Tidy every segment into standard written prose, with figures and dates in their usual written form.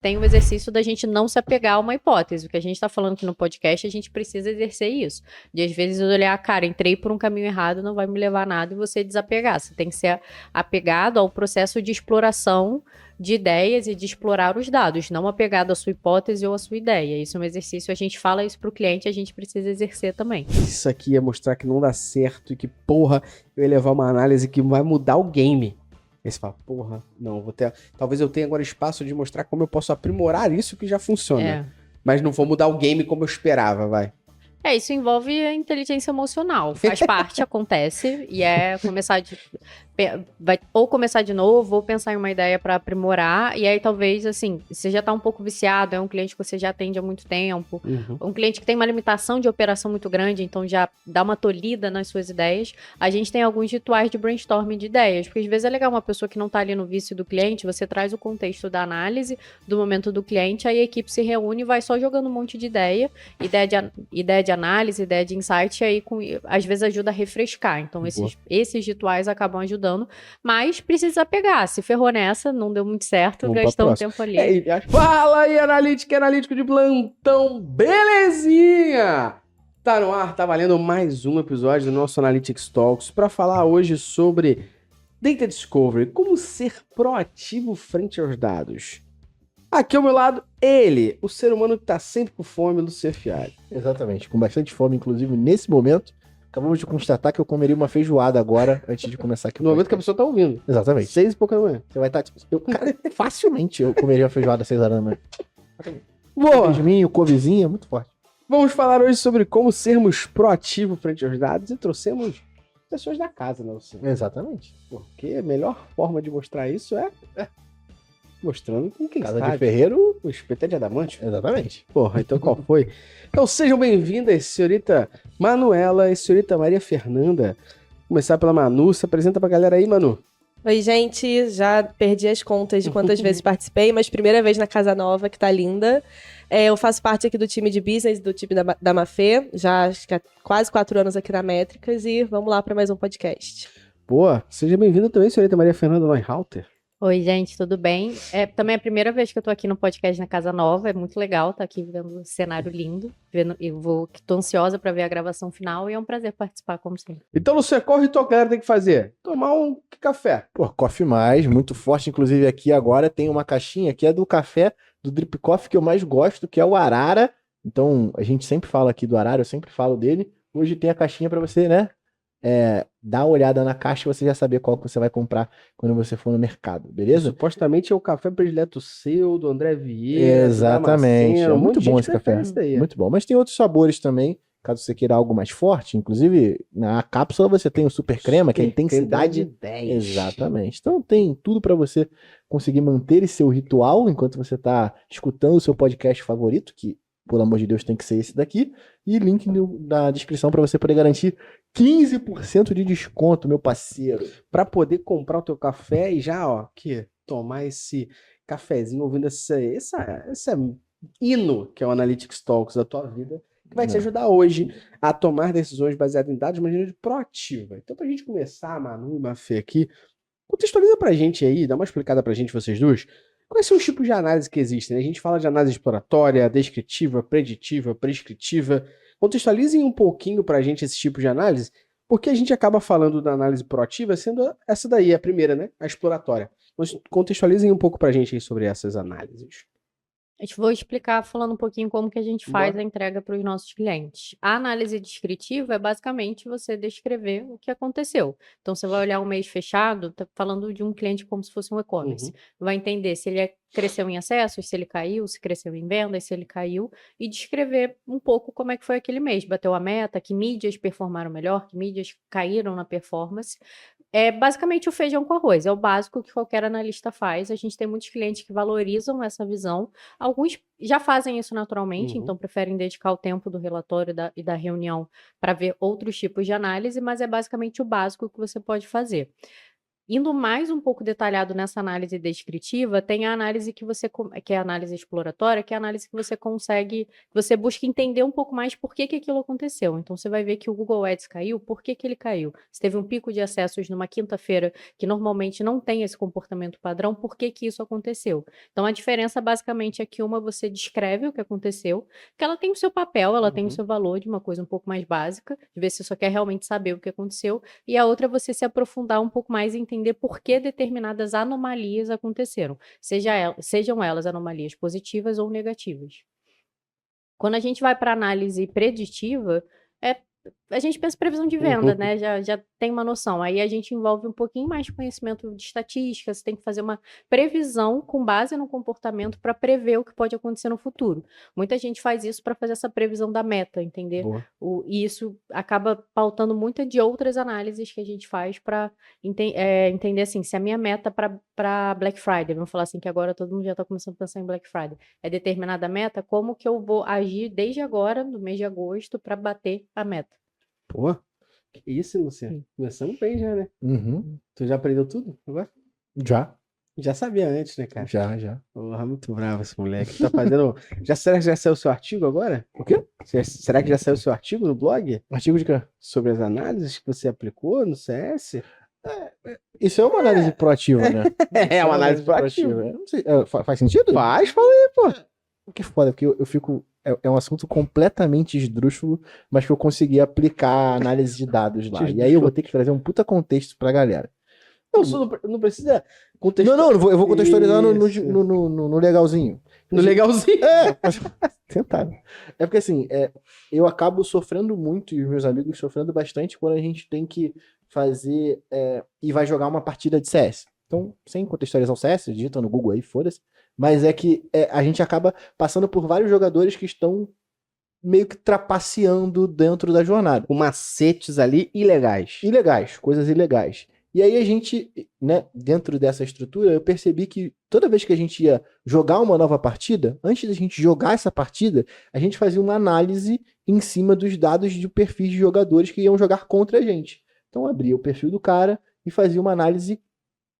tem o exercício da gente não se apegar a uma hipótese. O que a gente está falando aqui no podcast, a gente precisa exercer isso. De às vezes eu olhar, cara, entrei por um caminho errado, não vai me levar a nada, e você desapegar. Você tem que ser apegado ao processo de exploração de ideias e de explorar os dados, não apegado à sua hipótese ou à sua ideia. Isso é um exercício, a gente fala isso para o cliente, a gente precisa exercer também. Isso aqui ia mostrar que não dá certo e que, porra, eu ia levar uma análise que vai mudar o game. Aí você fala, porra, não, vou ter. Talvez eu tenha agora espaço de mostrar como eu posso aprimorar isso que já funciona. Mas não vou mudar o game como eu esperava, vai. Isso envolve a inteligência emocional. Faz parte, acontece, e é começar de. Vai ou começar de novo, ou pensar em uma ideia para aprimorar, e aí talvez, assim, você já tá um pouco viciado, é um cliente que você já atende há muito tempo, um cliente que tem uma limitação de operação muito grande, então já dá uma tolhida nas suas ideias. A gente tem alguns rituais de brainstorming de ideias, porque às vezes é legal uma pessoa que não tá ali no vício do cliente, você traz o contexto da análise, do momento do cliente, aí a equipe se reúne e vai só jogando um monte de ideia de análise, ideia de insight, e aí às vezes ajuda a refrescar. Então esses rituais acabam ajudando, mas precisa pegar. Se ferrou nessa, não deu muito certo, gastou um tempo ali. Fala aí, analítico de plantão, belezinha? Tá no ar, tá valendo mais um episódio do nosso Analytics Talks para falar hoje sobre Data Discovery, como ser proativo frente aos dados. Aqui ao meu lado, ele, o ser humano que tá sempre com fome, Luciano Fialho. Exatamente, com bastante fome, inclusive, nesse momento. Acabamos de constatar que eu comeria uma feijoada agora, antes de começar aqui. No momento que a pessoa tá ouvindo. Exatamente. 6 e pouca da manhã. Você vai estar, tipo, cara, facilmente eu comeria uma feijoada às 6 horas da manhã. Boa! Benjamin, couvezinha, muito forte. Vamos falar hoje sobre como sermos proativos frente aos dados e trouxemos pessoas da casa, né, Luciano? Exatamente. Porque a melhor forma de mostrar isso é mostrando com quem Casa sabe. de ferreiro. O espeto é de adamante. Exatamente. Porra, então qual foi? Então sejam bem-vindas, senhorita Manuela e senhorita Maria Fernanda. Vou começar pela Manu. Se apresenta pra galera aí, Manu. Oi, gente. Já perdi as contas de quantas vezes participei, mas primeira vez na Casa Nova, que tá linda. Eu faço parte aqui do time de business, do time da Mafê. Já acho que há quase 4 anos aqui na Métricas. E vamos lá para mais um podcast. Boa. Seja bem-vinda também, senhorita Maria Fernanda Neuhalter. Oi, gente, tudo bem? Também é a primeira vez que eu tô aqui no podcast na Casa Nova, é muito legal estar aqui vendo um cenário lindo, tô ansiosa para ver a gravação final e é um prazer participar, como sempre. Então, Luciano, qual ritual que a galera tem que fazer? Tomar um café. Pô, Coffee Mais, muito forte, inclusive aqui agora tem uma caixinha que é do café do Drip Coffee que eu mais gosto, que é o Arara. Então, a gente sempre fala aqui do Arara, eu sempre falo dele. Hoje tem a caixinha para você, né? Dá uma olhada na caixa e você já saber qual que você vai comprar quando você for no mercado, beleza? Supostamente é o café predileto seu, do André Vieira. Exatamente, é muito bom esse café. Daí. Muito bom, mas tem outros sabores também, caso você queira algo mais forte. Inclusive, na cápsula você tem o super crema, que é a intensidade 10. Exatamente. Então tem tudo para você conseguir manter esse seu ritual enquanto você tá escutando o seu podcast favorito, que, pelo amor de Deus, tem que ser esse daqui. E link na descrição para você poder garantir 15% de desconto, meu parceiro. Para poder comprar o teu café e já, tomar esse cafezinho ouvindo esse hino que é o Analytics Talks da tua vida, que vai te ajudar hoje a tomar decisões baseadas em dados de maneira proativa. Então, pra gente começar, Manu e Mafê aqui, contextualiza pra gente aí, dá uma explicada pra gente, vocês dois, quais são os tipos de análise que existem, né? A gente fala de análise exploratória, descritiva, preditiva, prescritiva. Contextualizem um pouquinho pra gente esse tipo de análise, porque a gente acaba falando da análise proativa sendo essa daí, a primeira, né? A exploratória. Mas contextualizem um pouco pra gente aí sobre essas análises. Vou explicar falando um pouquinho como que a gente faz a entrega para os nossos clientes. A análise descritiva é basicamente você descrever o que aconteceu. Então, você vai olhar um mês fechado, tá falando de um cliente como se fosse um e-commerce. Vai entender se ele cresceu em acessos, se ele caiu, se cresceu em vendas, se ele caiu, e descrever um pouco como é que foi aquele mês. Bateu a meta, que mídias performaram melhor, que mídias caíram na performance. É basicamente o feijão com arroz, é o básico que qualquer analista faz. A gente tem muitos clientes que valorizam essa visão. Alguns já fazem isso naturalmente, então preferem dedicar o tempo do relatório e da reunião para ver outros tipos de análise, mas é basicamente o básico que você pode fazer. Indo mais um pouco detalhado nessa análise descritiva, tem a análise que é a análise exploratória, que é a análise que você consegue, você busca entender um pouco mais por que aquilo aconteceu. Então, você vai ver que o Google Ads caiu, por que ele caiu? Se teve um pico de acessos numa quinta-feira, que normalmente não tem esse comportamento padrão, por que isso aconteceu? Então, a diferença basicamente é que uma você descreve o que aconteceu, que ela tem o seu papel, ela tem o seu valor de uma coisa um pouco mais básica, de ver se você só quer realmente saber o que aconteceu, e a outra é você se aprofundar um pouco mais e entender por que determinadas anomalias aconteceram, sejam elas anomalias positivas ou negativas. Quando a gente vai para análise preditiva, a gente pensa em previsão de venda, né? Já tem uma noção. Aí a gente envolve um pouquinho mais de conhecimento de estatística, você tem que fazer uma previsão com base no comportamento para prever o que pode acontecer no futuro. Muita gente faz isso para fazer essa previsão da meta, entender? E isso acaba pautando muita de outras análises que a gente faz para entender assim, se a minha meta para Black Friday, vamos falar assim que agora todo mundo já está começando a pensar em Black Friday, é determinada meta, como que eu vou agir desde agora, no mês de agosto, para bater a meta? Pô, que isso, Luciano? Começando bem já, né? Tu já aprendeu tudo agora? Já. Já sabia antes, né, cara? Já. Porra, muito bravo esse moleque. Tá fazendo. Será que já saiu o seu artigo agora? O quê? Será que já saiu o seu artigo no blog? Artigo de quê? Sobre as análises que você aplicou no CS? Isso é uma análise proativa, né? É uma análise proativa. Eu não sei, faz sentido? Faz, fala aí, pô. O que é foda, porque eu fico. É um assunto completamente esdrúxulo, mas que eu consegui aplicar a análise de dados lá. E aí eu vou ter que trazer um puta contexto pra galera. Não precisa contextualizar. Não, eu vou contextualizar no legalzinho. No legalzinho? Tentar. É porque assim, eu acabo sofrendo muito, e os meus amigos sofrendo bastante, quando a gente tem que fazer e vai jogar uma partida de CS. Então, sem contextualizar o CS, digita no Google aí, foda-se. Mas é que a gente acaba passando por vários jogadores que estão meio que trapaceando dentro da jornada. Com macetes ali ilegais. Coisas ilegais. E aí a gente, né, dentro dessa estrutura, eu percebi que toda vez que a gente ia jogar uma nova partida, antes da gente jogar essa partida, a gente fazia uma análise em cima dos dados de perfis de jogadores que iam jogar contra a gente. Então abria o perfil do cara e fazia uma análise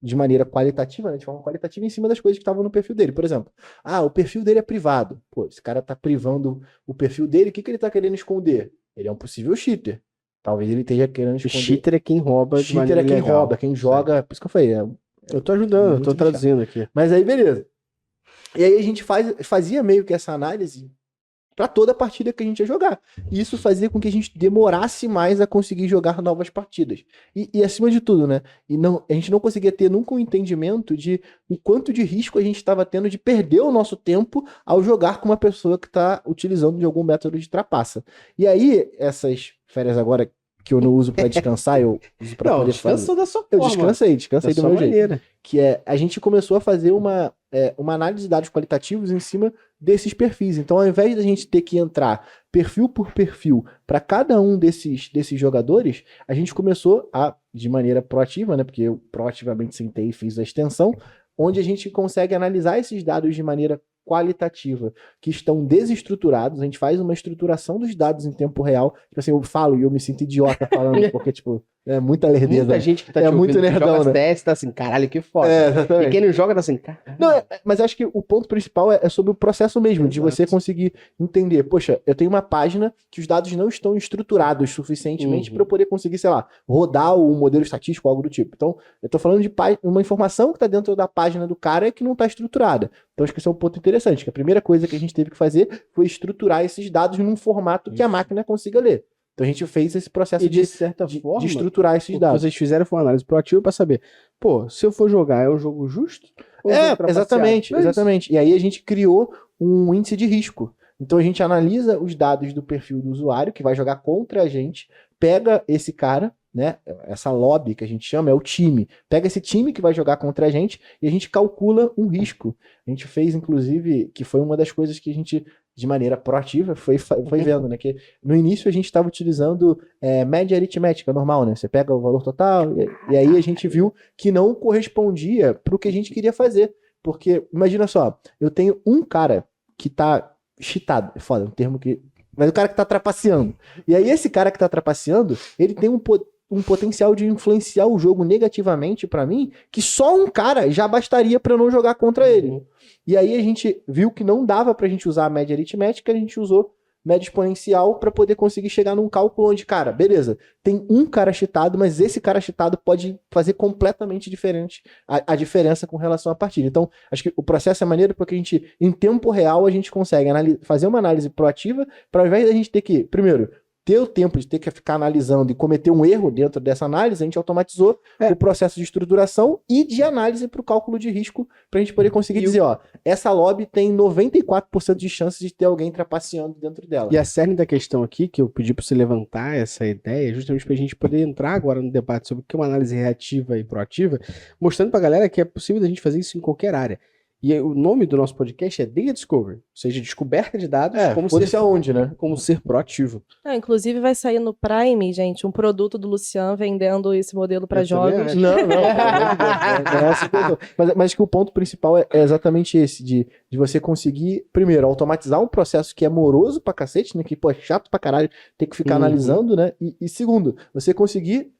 de maneira qualitativa, né, de forma qualitativa em cima das coisas que estavam no perfil dele. Por exemplo, o perfil dele é privado. Pô, esse cara tá privando o perfil dele, o que ele tá querendo esconder? Ele é um possível cheater. Talvez ele esteja querendo esconder. O cheater é quem rouba de maneira ilegal. Cheater é quem rouba, quem joga. Por isso que eu falei. Eu tô ajudando, eu tô traduzindo aqui. Mas aí, beleza. E aí a gente fazia meio que essa análise para toda partida que a gente ia jogar. E isso fazia com que a gente demorasse mais a conseguir jogar novas partidas. E acima de tudo, né? A gente não conseguia ter nunca um entendimento de o quanto de risco a gente estava tendo de perder o nosso tempo ao jogar com uma pessoa que está utilizando de algum método de trapaça. E aí, essas férias agora que eu não uso para descansar, eu uso para poder fazer. Da sua forma. Eu descansei do meu jeito. Que a gente começou a fazer uma análise de dados qualitativos em cima desses perfis. Então, ao invés da gente ter que entrar perfil por perfil para cada um desses jogadores, a gente começou de maneira proativa, né? Porque eu proativamente sentei e fiz a extensão, onde a gente consegue analisar esses dados de maneira qualitativa, que estão desestruturados. A gente faz uma estruturação dos dados em tempo real. Tipo assim, eu falo e eu me sinto idiota falando, porque, tipo, é muita lerdeza. Muita gente que tá te muito ouvindo, nerdão, joga né? CS, tá assim, caralho, que foda. Exatamente. E quem não joga tá assim, caralho. Não, mas acho que o ponto principal é sobre o processo mesmo, de você conseguir entender, poxa, eu tenho uma página que os dados não estão estruturados suficientemente para eu poder conseguir, sei lá, rodar o modelo estatístico ou algo do tipo. Então, eu tô falando de uma informação que tá dentro da página do cara que não tá estruturada. Então, acho que esse é um ponto interessante, que a primeira coisa que a gente teve que fazer foi estruturar esses dados num formato que a máquina consiga ler. Então a gente fez esse processo de certa forma, de estruturar esses dados. O que vocês fizeram foi uma análise proativa para saber, pô, se eu for jogar, é um jogo justo? Ou exatamente. E aí a gente criou um índice de risco. Então a gente analisa os dados do perfil do usuário que vai jogar contra a gente, pega esse cara, né? Essa lobby que a gente chama é o time. Pega esse time que vai jogar contra a gente e a gente calcula um risco. A gente fez, inclusive, que foi uma das coisas que a gente, de maneira proativa, foi vendo, né? Que no início a gente estava utilizando média aritmética normal, né? Você pega o valor total e aí a gente viu que não correspondia para o que a gente queria fazer. Porque, imagina só, eu tenho um cara que tá cheatado, é foda, um termo que... Mas o cara que tá trapaceando. E aí esse cara que tá trapaceando, ele tem um um potencial de influenciar o jogo negativamente pra mim, que só um cara já bastaria pra eu não jogar contra ele. E aí a gente viu que não dava pra gente usar a média aritmética, a gente usou média exponencial pra poder conseguir chegar num cálculo onde, cara, beleza, tem um cara cheatado, mas esse cara cheatado pode fazer completamente diferente a diferença com relação à partida. Então, acho que o processo é maneiro porque a gente, em tempo real, a gente consegue fazer uma análise proativa para ao invés da gente ter que, primeiro, ter o tempo de ter que ficar analisando e cometer um erro dentro dessa análise, a gente automatizou o processo de estruturação e de análise para o cálculo de risco, para a gente poder conseguir dizer, ó, essa lobby tem 94% de chances de ter alguém trapaceando dentro dela. E a cerne da questão aqui, que eu pedi para você levantar essa ideia, justamente para a gente poder entrar agora no debate sobre o que é uma análise reativa e proativa, mostrando para a galera que é possível a gente fazer isso em qualquer área. E o nome do nosso podcast é Data Discovery, ou seja, descoberta de dados como ser proativo. Inclusive vai sair no Prime, gente, um produto do Lucian vendendo esse modelo para jogos. Não. Mas que o ponto principal é exatamente esse, de você conseguir, primeiro, automatizar um processo que é moroso pra cacete, né? Que, pô, é chato pra caralho ter que ficar analisando, né? E segundo, você conseguir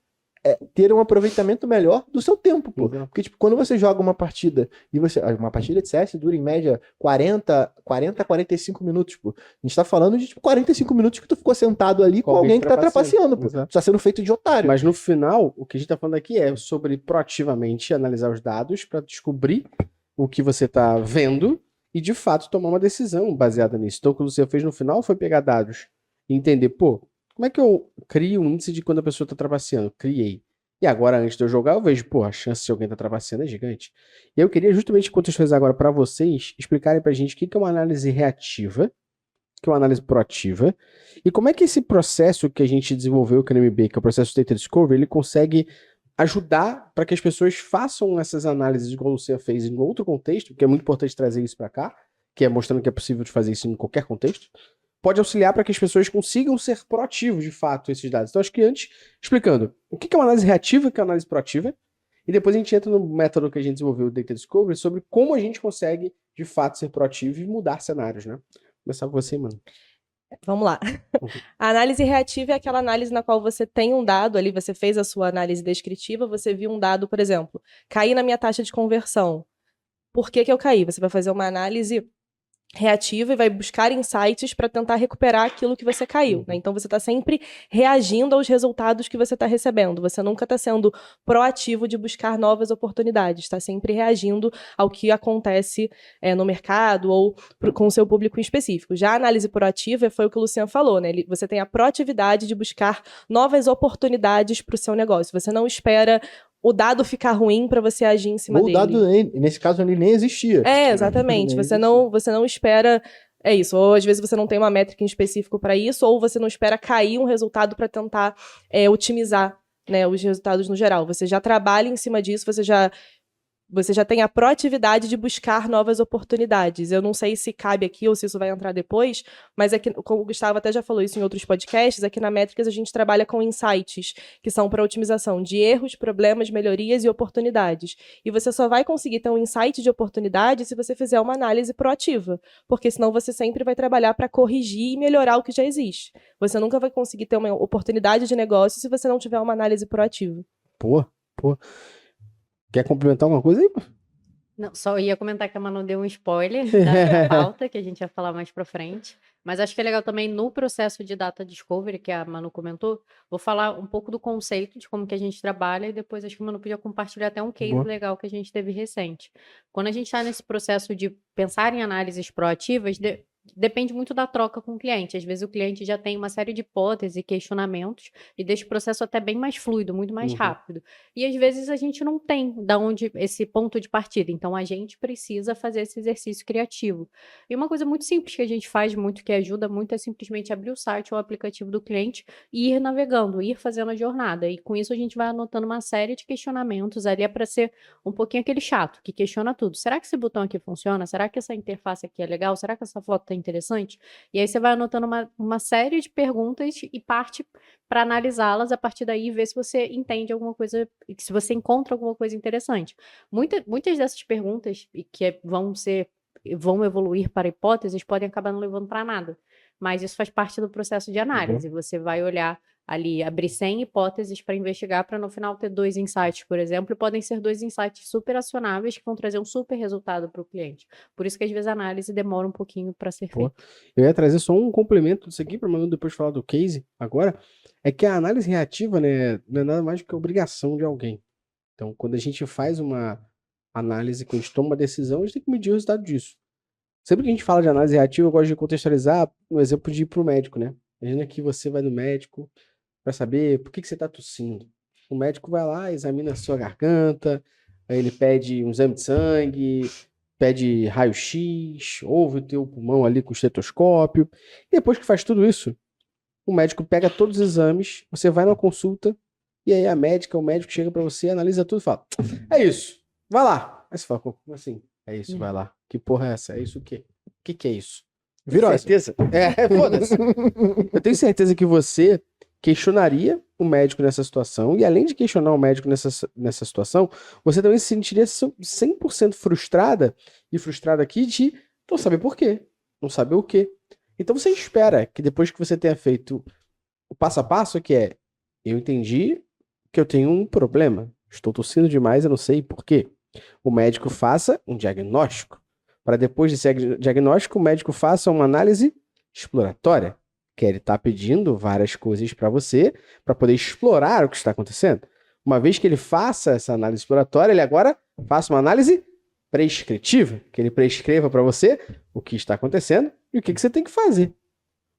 ter um aproveitamento melhor do seu tempo, pô. Porque, tipo, quando você joga uma partida e uma partida de CS dura em média 40 a 45 minutos, pô. A gente tá falando de, tipo, 45 minutos que tu ficou sentado ali com alguém que tá trapaceando, pô. Tu tá sendo feito de otário. Mas no final, o que a gente tá falando aqui é sobre proativamente analisar os dados para descobrir o que você tá vendo e, de fato, tomar uma decisão baseada nisso. Então, o que você fez no final foi pegar dados e entender, pô, como é que eu crio um índice de quando a pessoa está trapaceando? Criei. E agora, antes de eu jogar, eu vejo, pô, a chance de alguém estar trapaceando é gigante. E eu queria justamente contextualizar agora para vocês, explicarem pra gente o que é uma análise reativa, o que é uma análise proativa, e como é que esse processo que a gente desenvolveu aqui no MB, que é o processo Data Discovery, ele consegue ajudar para que as pessoas façam essas análises igual você fez em outro contexto, porque é muito importante trazer isso para cá, que é mostrando que é possível de fazer isso em qualquer contexto. Pode auxiliar para que as pessoas consigam ser proativos, de fato, esses dados. Então, acho que antes, explicando o que é uma análise reativa, o que é uma análise proativa, e depois a gente entra no método que a gente desenvolveu, o Data Discovery, sobre como a gente consegue, de fato, ser proativo e mudar cenários, né? Vou começar com você, mano. Vamos lá. A análise reativa é aquela análise na qual você tem um dado ali, você fez a sua análise descritiva, você viu um dado, por exemplo, caí na minha taxa de conversão. Por que eu caí? Você vai fazer uma análise reativa e vai buscar insights para tentar recuperar aquilo que você caiu, né? Então você está sempre reagindo aos resultados que você está recebendo. Você nunca está sendo proativo de buscar novas oportunidades. Está sempre reagindo ao que acontece no mercado ou com o seu público em específico. Já a análise proativa foi o que o Lucian falou, né? Você tem a proatividade de buscar novas oportunidades para o seu negócio. Você não espera o dado ficar ruim para você agir em cima dele. O dado, nesse caso, ele nem existia. Exatamente. Você não espera... É isso. Ou às vezes você não tem uma métrica em específico para isso, ou você não espera cair um resultado para tentar otimizar, né, os resultados no geral. Você já trabalha em cima disso, você já tem a proatividade de buscar novas oportunidades. Eu não sei se cabe aqui ou se isso vai entrar depois, mas aqui, como o Gustavo até já falou isso em outros podcasts, aqui na Métricas a gente trabalha com insights, que são para otimização de erros, problemas, melhorias e oportunidades. E você só vai conseguir ter um insight de oportunidade se você fizer uma análise proativa, porque senão você sempre vai trabalhar para corrigir e melhorar o que já existe. Você nunca vai conseguir ter uma oportunidade de negócio se você não tiver uma análise proativa. Pô. Quer complementar alguma coisa aí? Não, só ia comentar que a Manu deu um spoiler da pauta, que a gente ia falar mais pra frente. Mas acho que é legal também no processo de Data Discovery, que a Manu comentou, vou falar um pouco do conceito, de como que a gente trabalha, e depois acho que a Manu podia compartilhar até um case legal que a gente teve recente. Quando a gente está nesse processo de pensar em análises proativas, depende muito da troca com o cliente. Às vezes o cliente já tem uma série de hipóteses e questionamentos e deixa o processo até bem mais fluido, muito mais rápido. E às vezes a gente não tem da onde esse ponto de partida. Então a gente precisa fazer esse exercício criativo. E uma coisa muito simples que a gente faz muito, que ajuda muito, é simplesmente abrir o site ou o aplicativo do cliente e ir navegando, ir fazendo a jornada. E com isso a gente vai anotando uma série de questionamentos. Ali é para ser um pouquinho aquele chato, que questiona tudo. Será que esse botão aqui funciona? Será que essa interface aqui é legal? Será que essa foto tá interessante? E aí você vai anotando uma série de perguntas e parte para analisá-las a partir daí e ver se você entende alguma coisa, se você encontra alguma coisa interessante. Muitas dessas perguntas que vão ser vão evoluir para hipóteses podem acabar não levando para nada. Mas isso faz parte do processo de análise. Você vai olhar ali, abrir 100 hipóteses para investigar, para no final ter 2 insights, por exemplo, e podem ser 2 insights super acionáveis que vão trazer um super resultado para o cliente. Por isso que às vezes a análise demora um pouquinho para ser Pô, feita. eu ia trazer só um complemento disso aqui, para Manu depois falar do case agora, é que a análise reativa, né, não é nada mais do que a obrigação de alguém. Então, quando a gente faz uma análise, quando a gente toma uma decisão, a gente tem que medir o resultado disso. Sempre que a gente fala de análise reativa, eu gosto de contextualizar no exemplo de ir para o médico, né? Imagina que você vai no médico para saber por que você está tossindo. O médico vai lá, examina a sua garganta, aí ele pede um exame de sangue, pede raio-x, ouve o teu pulmão ali com o estetoscópio. E depois que faz tudo isso, o médico pega todos os exames, você vai numa consulta, e aí a médica, o médico chega para você, analisa tudo e fala: é isso, vai lá. Aí você fala: como assim? É isso, vai lá. Que porra é essa? É isso o quê? O que é isso? Virou Certeza? Foda-se. Eu tenho certeza que você questionaria o médico nessa situação, e além de questionar o médico nessa situação, você também se sentiria 100% frustrada, e frustrada aqui de não saber por quê, não saber o quê. Então você espera que depois que você tenha feito o passo a passo, que é: eu entendi que eu tenho um problema, estou tossindo demais, eu não sei por quê. O médico faça um diagnóstico. Para depois desse diagnóstico, o médico faça uma análise exploratória, que ele está pedindo várias coisas para você, para poder explorar o que está acontecendo. Uma vez que ele faça essa análise exploratória, ele agora faça uma análise prescritiva, que ele prescreva para você o que está acontecendo e o que você tem que fazer.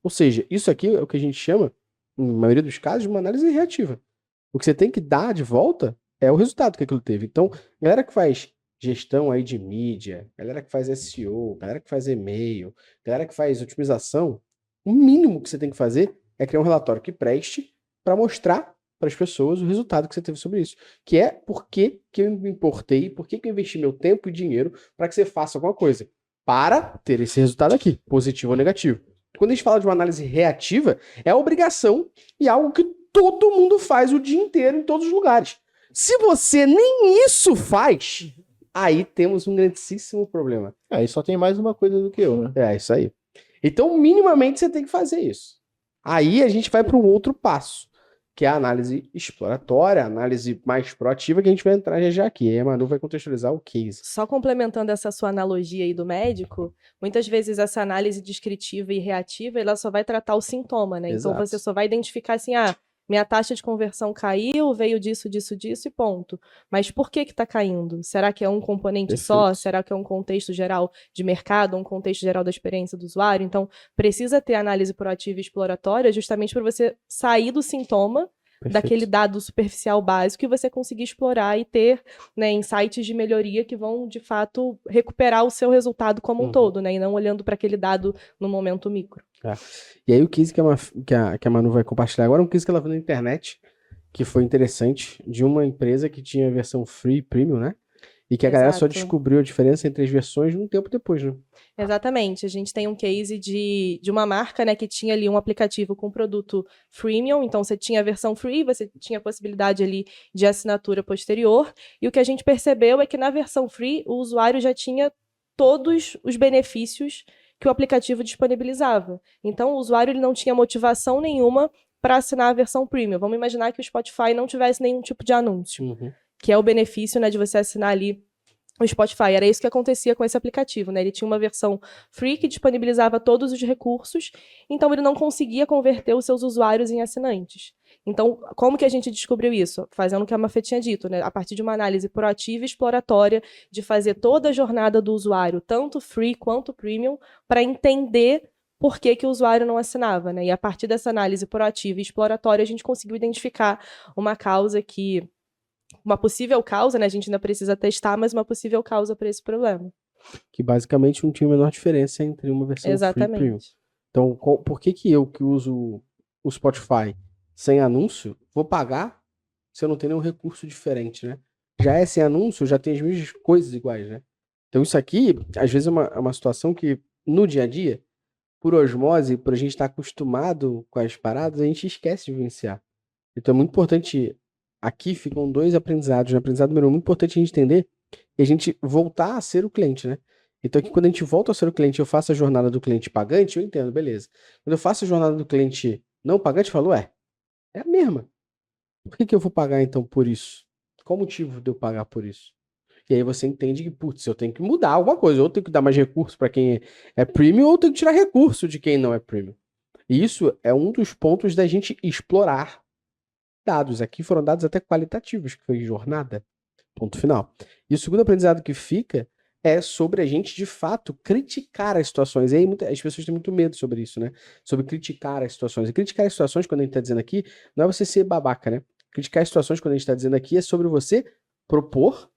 Ou seja, isso aqui é o que a gente chama, na maioria dos casos, de uma análise reativa. O que você tem que dar de volta é o resultado que aquilo teve. Então, galera que faz gestão aí de mídia, galera que faz SEO, galera que faz e-mail, galera que faz otimização, o mínimo que você tem que fazer é criar um relatório que preste para mostrar para as pessoas o resultado que você teve sobre isso. Que é por que eu me importei, por que eu investi meu tempo e dinheiro para que você faça alguma coisa. Para ter esse resultado aqui, positivo ou negativo. Quando a gente fala de uma análise reativa, é obrigação e algo que todo mundo faz o dia inteiro em todos os lugares. Se você nem isso faz, aí temos um grandíssimo problema. Aí só tem mais uma coisa do que eu, né? É isso aí. Então, minimamente, você tem que fazer isso. Aí a gente vai para um outro passo, que é a análise exploratória, a análise mais proativa, que a gente vai entrar já aqui. Aí a Manu vai contextualizar o case. Só complementando essa sua analogia aí do médico, muitas vezes essa análise descritiva e reativa, ela só vai tratar o sintoma, né? Exato. Então você só vai identificar assim, minha taxa de conversão caiu, veio disso, disso, disso e ponto. Mas por que está caindo? Será que é um componente só? Perfeito. Será que é um contexto geral de mercado, um contexto geral da experiência do usuário? Então, precisa ter análise proativa e exploratória justamente para você sair do sintoma, daquele dado superficial básico, e você conseguir explorar e ter, né, insights de melhoria que vão, de fato, recuperar o seu resultado como um todo, né? E não olhando para aquele dado no momento micro. E aí o case que a Manu vai compartilhar agora é um case que ela viu na internet, que foi interessante, de uma empresa que tinha a versão free e premium, né? E que a galera só Exato. descobriu a diferença entre as versões um tempo depois, né? Exatamente. A gente tem um case de uma marca, né, que tinha ali um aplicativo com produto freemium, então você tinha a versão free, você tinha a possibilidade ali de assinatura posterior, e o que a gente percebeu é que na versão free o usuário já tinha todos os benefícios que o aplicativo disponibilizava. Então o usuário ele não tinha motivação nenhuma para assinar a versão premium. Vamos imaginar que o Spotify não tivesse nenhum tipo de anúncio, que é o benefício, né, de você assinar ali o Spotify. Era isso que acontecia com esse aplicativo, né? Ele tinha uma versão free que disponibilizava todos os recursos, então ele não conseguia converter os seus usuários em assinantes. Então, como que a gente descobriu isso? Fazendo o que a Mafê tinha dito, né? A partir de uma análise proativa e exploratória, de fazer toda a jornada do usuário, tanto free quanto premium, para entender por que o usuário não assinava, né? E a partir dessa análise proativa e exploratória, a gente conseguiu identificar uma causa que... Uma possível causa, né? A gente ainda precisa testar, mas uma possível causa para esse problema. Que basicamente não tinha a menor diferença entre uma versão free e premium. Exatamente. Então, por que eu que uso o Spotify sem anúncio, vou pagar se eu não tenho nenhum recurso diferente, né? Já é sem anúncio, já tem as mesmas coisas iguais, né? Então isso aqui, às vezes é uma situação que, no dia a dia, por osmose, por a gente estar acostumado com as paradas, a gente esquece de vivenciar. Então é muito importante, aqui ficam dois aprendizados, né? Aprendizado número um, muito importante a gente entender e a gente voltar a ser o cliente, né? Então aqui quando a gente volta ao ser o cliente, eu faço a jornada do cliente pagante, eu entendo, beleza. Quando eu faço a jornada do cliente não pagante, eu falo, é a mesma. Por que eu vou pagar então por isso? Qual o motivo de eu pagar por isso? E aí você entende que, putz, eu tenho que mudar alguma coisa. Ou eu tenho que dar mais recurso para quem é premium, ou eu tenho que tirar recurso de quem não é premium. E isso é um dos pontos da gente explorar dados. Aqui foram dados até qualitativos, que foi jornada. Ponto final. E o segundo aprendizado que fica é sobre a gente, de fato, criticar as situações. E aí as pessoas têm muito medo sobre isso, né? Sobre criticar as situações. E criticar as situações, quando a gente está dizendo aqui, não é você ser babaca, né? Criticar as situações, quando a gente está dizendo aqui, é sobre você propor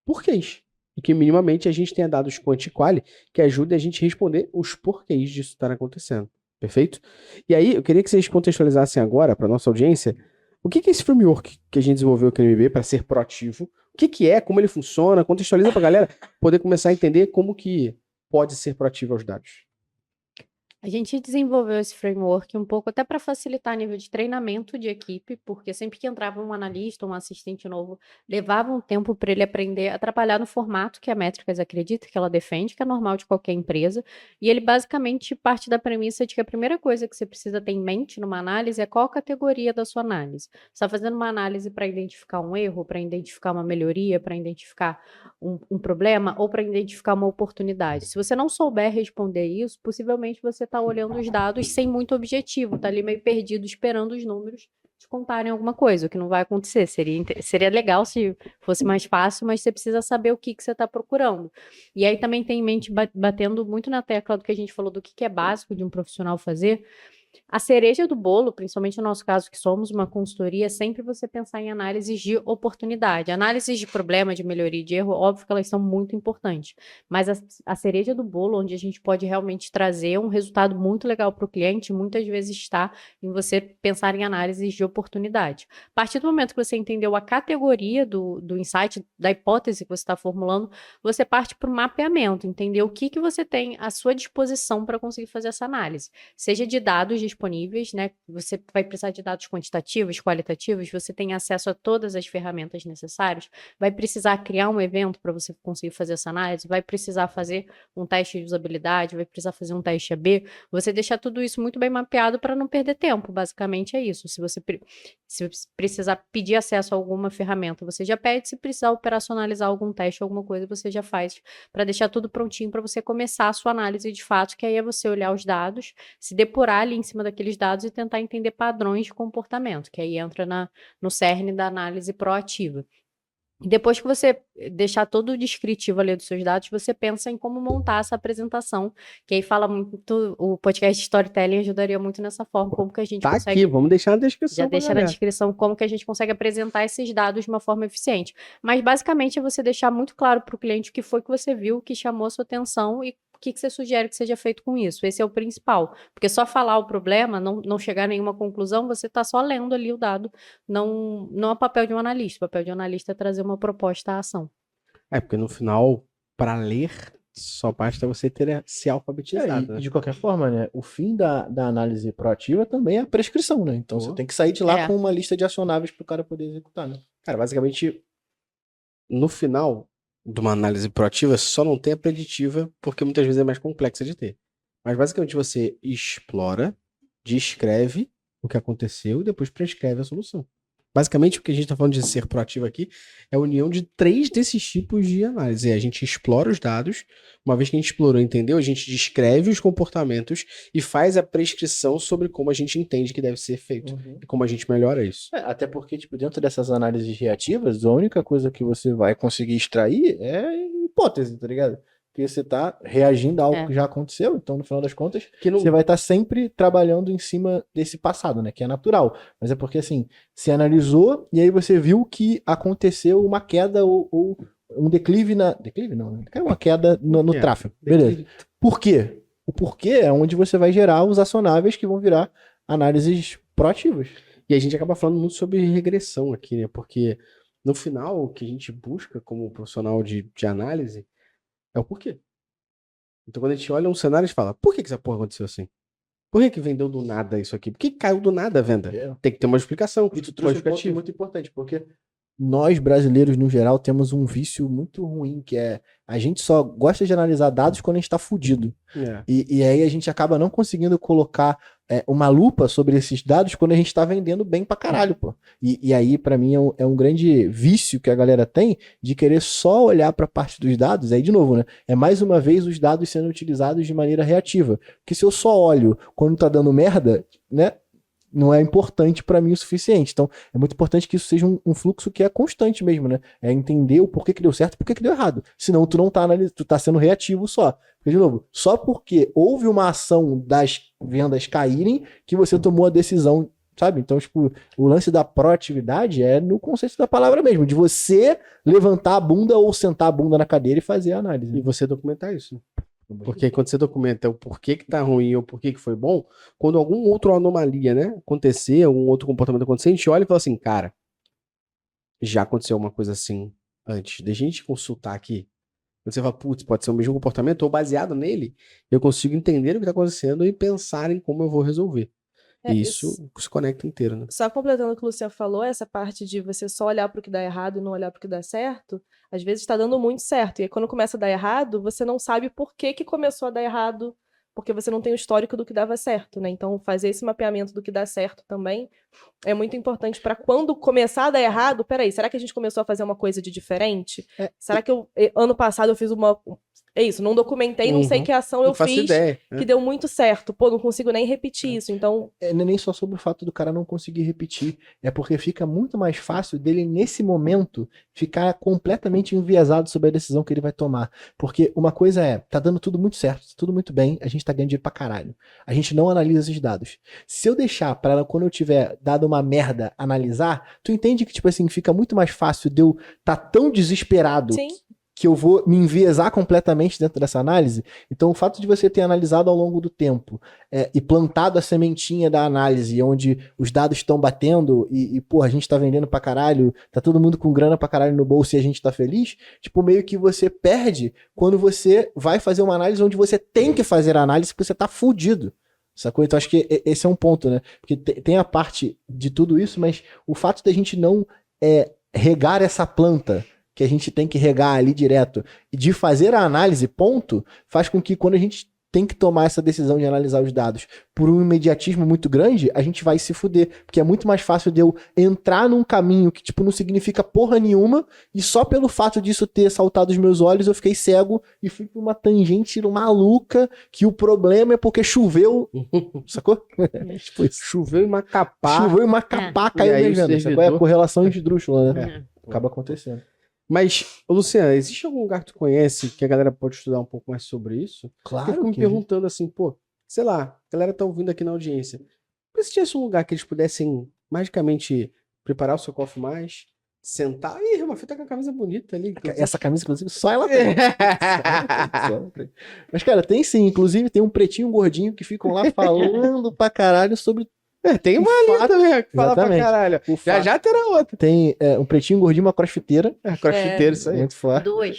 porquês. E que minimamente a gente tenha dados quanti-quali que ajudem a gente a responder os porquês disso estar acontecendo. Perfeito? E aí, eu queria que vocês contextualizassem agora, para nossa audiência, o que é esse framework que a gente desenvolveu aqui no MB para ser proativo? O que é, como ele funciona? Contextualiza para a galera poder começar a entender como que pode ser proativo aos dados. A gente desenvolveu esse framework um pouco até para facilitar a nível de treinamento de equipe, porque sempre que entrava um analista ou um assistente novo, levava um tempo para ele aprender a trabalhar no formato que a Métricas acredita, que ela defende, que é normal de qualquer empresa. E ele basicamente parte da premissa de que a primeira coisa que você precisa ter em mente numa análise é qual a categoria da sua análise. Você está fazendo uma análise para identificar um erro, para identificar uma melhoria, para identificar um problema ou para identificar uma oportunidade. Se você não souber responder isso, possivelmente você está olhando os dados sem muito objetivo, está ali meio perdido esperando os números te contarem alguma coisa, o que não vai acontecer. Seria legal se fosse mais fácil, mas você precisa saber o que você está procurando. E aí também tem em mente, batendo muito na tecla do que a gente falou, do que é básico de um profissional fazer. A cereja do bolo, principalmente no nosso caso, que somos uma consultoria, é sempre você pensar em análises de oportunidade. Análises de problema, de melhoria e de erro, óbvio que elas são muito importantes. Mas a cereja do bolo, onde a gente pode realmente trazer um resultado muito legal para o cliente, muitas vezes está em você pensar em análises de oportunidade. A partir do momento que você entendeu a categoria do insight, da hipótese que você está formulando, você parte para o mapeamento, entender o que você tem à sua disposição para conseguir fazer essa análise. Seja de dados disponíveis, né? Você vai precisar de dados quantitativos, qualitativos, você tem acesso a todas as ferramentas necessárias, vai precisar criar um evento para você conseguir fazer essa análise, vai precisar fazer um teste de usabilidade, vai precisar fazer um teste AB, você deixar tudo isso muito bem mapeado para não perder tempo, basicamente é isso. Se você precisar pedir acesso a alguma ferramenta, você já pede, se precisar operacionalizar algum teste, alguma coisa, você já faz para deixar tudo prontinho para você começar a sua análise de fato, que aí é você olhar os dados, se depurar ali em cima daqueles dados e tentar entender padrões de comportamento, que aí entra no cerne da análise proativa. E depois que você deixar todo o descritivo ali dos seus dados, você pensa em como montar essa apresentação, que aí fala muito, o podcast Storytelling ajudaria muito nessa forma, como que a gente consegue... Aqui, vamos deixar na descrição. Já deixa na descrição como que a gente consegue apresentar esses dados de uma forma eficiente. Mas basicamente é você deixar muito claro para o cliente o que foi que você viu, o que chamou a sua atenção e o que você sugere que seja feito com isso. Esse é o principal. Porque só falar o problema, não chegar a nenhuma conclusão, você está só lendo ali o dado. Não é o papel de um analista. O papel de um analista é trazer uma proposta à ação. Porque no final, para ler, só basta você ter se alfabetizado. E de qualquer forma, né? O fim da análise proativa também é a prescrição, né? Então você tem que sair de lá com uma lista de acionáveis para o cara poder executar, né? Cara, basicamente, no final de uma análise proativa, só não tem a preditiva, porque muitas vezes é mais complexa de ter. Mas basicamente você explora, descreve o que aconteceu e depois prescreve a solução. Basicamente, o que a gente está falando de ser proativo aqui é a união de 3 desses tipos de análise. A gente explora os dados, uma vez que a gente explorou e entendeu, a gente descreve os comportamentos e faz a prescrição sobre como a gente entende que deve ser feito e como a gente melhora isso. Até porque, tipo, dentro dessas análises reativas, a única coisa que você vai conseguir extrair é hipótese, tá ligado? Porque você tá reagindo a algo que já aconteceu, então no final das contas, você vai estar sempre trabalhando em cima desse passado, né? Que é natural. Mas é porque, assim, você analisou e aí você viu que aconteceu uma queda ou um declive na... Declive não, né? Uma queda no tráfego. Beleza. Por quê? O porquê é onde você vai gerar os acionáveis que vão virar análises proativas. E a gente acaba falando muito sobre regressão aqui, né? Porque no final, o que a gente busca como profissional de análise é o porquê. Então quando a gente olha um cenário, a gente fala, por que essa porra aconteceu assim? Por que vendeu do nada isso aqui? Por que caiu do nada a venda? Tem que ter uma explicação. E tu trouxe um ponto muito importante, porque nós brasileiros, no geral, temos um vício muito ruim, que é a gente só gosta de analisar dados quando a gente tá fudido. É. E aí a gente acaba não conseguindo colocar uma lupa sobre esses dados quando a gente tá vendendo bem pra caralho, pô. E aí, pra mim, é um grande vício que a galera tem de querer só olhar pra parte dos dados. Aí, de novo, né? É mais uma vez os dados sendo utilizados de maneira reativa. Porque se eu só olho quando tá dando merda, né? Não é importante pra mim o suficiente. Então, é muito importante que isso seja um fluxo que é constante mesmo, né? É entender o porquê que deu certo e porquê que deu errado. Senão, tu não tá analisando, tu tá sendo reativo só. Porque, de novo, só porque houve uma ação das vendas caírem que você tomou a decisão, sabe? Então, tipo, o lance da proatividade é no conceito da palavra mesmo, de você levantar a bunda ou sentar a bunda na cadeira e fazer a análise. E você documentar isso. Porque quando você documenta o porquê que tá ruim ou o porquê que foi bom, quando algum outro anomalia, né, acontecer, algum outro comportamento acontecer, a gente olha e fala assim, cara, já aconteceu uma coisa assim antes, deixa a gente consultar aqui. Quando você fala, putz, pode ser o mesmo comportamento, ou baseado nele, eu consigo entender o que tá acontecendo e pensar em como eu vou resolver. E isso se conecta inteiro, né? Só completando o que o Luciano falou, essa parte de você só olhar para o que dá errado e não olhar para o que dá certo, às vezes está dando muito certo. E aí, quando começa a dar errado, você não sabe por que que começou a dar errado, porque você não tem o histórico do que dava certo, né? Então, fazer esse mapeamento do que dá certo também é muito importante para quando começar a dar errado, peraí, será que a gente começou a fazer uma coisa de diferente? Será que ano passado eu fiz uma... É isso, não documentei, não sei que ação eu fiz que deu muito certo. Pô, não consigo nem repetir isso, então... Não é nem só sobre o fato do cara não conseguir repetir, é porque fica muito mais fácil dele, nesse momento, ficar completamente enviesado sobre a decisão que ele vai tomar. Porque uma coisa tá dando tudo muito certo, tudo muito bem, a gente tá ganhando dinheiro pra caralho. A gente não analisa esses dados. Se eu deixar pra ela, quando eu tiver dado uma merda, analisar, tu entende que, tipo assim, fica muito mais fácil de eu tá tão desesperado... Sim. Que eu vou me enviesar completamente dentro dessa análise. Então, o fato de você ter analisado ao longo do tempo e plantado a sementinha da análise, onde os dados estão batendo pô, a gente tá vendendo pra caralho, tá todo mundo com grana pra caralho no bolso e a gente tá feliz, tipo, meio que você perde quando você vai fazer uma análise onde você tem que fazer a análise porque você tá fudido. Sacou? Então, acho que esse é um ponto, né? Porque tem a parte de tudo isso, mas o fato da gente não regar essa planta que a gente tem que regar ali direto, e de fazer a análise, ponto, faz com que quando a gente tem que tomar essa decisão de analisar os dados por um imediatismo muito grande, a gente vai se fuder, porque é muito mais fácil de eu entrar num caminho que, tipo, não significa porra nenhuma, e só pelo fato disso ter saltado os meus olhos, eu fiquei cego e fui pra uma tangente maluca, que o problema é porque choveu, sacou? Tipo, choveu em Macapá. Choveu em Macapá, caiu minha venda, sacou? É a correlação esdrúxula, né? Acaba acontecendo. Mas, Luciana, existe algum lugar que tu conhece que a galera pode estudar um pouco mais sobre isso? Claro. Porque eu fico me perguntando assim, pô, sei lá, a galera tá ouvindo aqui na audiência. Mas se tivesse um lugar que eles pudessem magicamente preparar o seu cofre mais, sentar. Ih, uma fita com a camisa bonita ali. Essa camisa, inclusive, só ela tem. Mas, cara, tem sim. Inclusive, tem um pretinho gordinho que ficam lá falando pra caralho sobre. Tem uma ali também que fala pra caralho. Já terá outra. Tem um pretinho gordinho e uma crossfiteira. Crossfiteira, isso aí. Muito forte. Duas.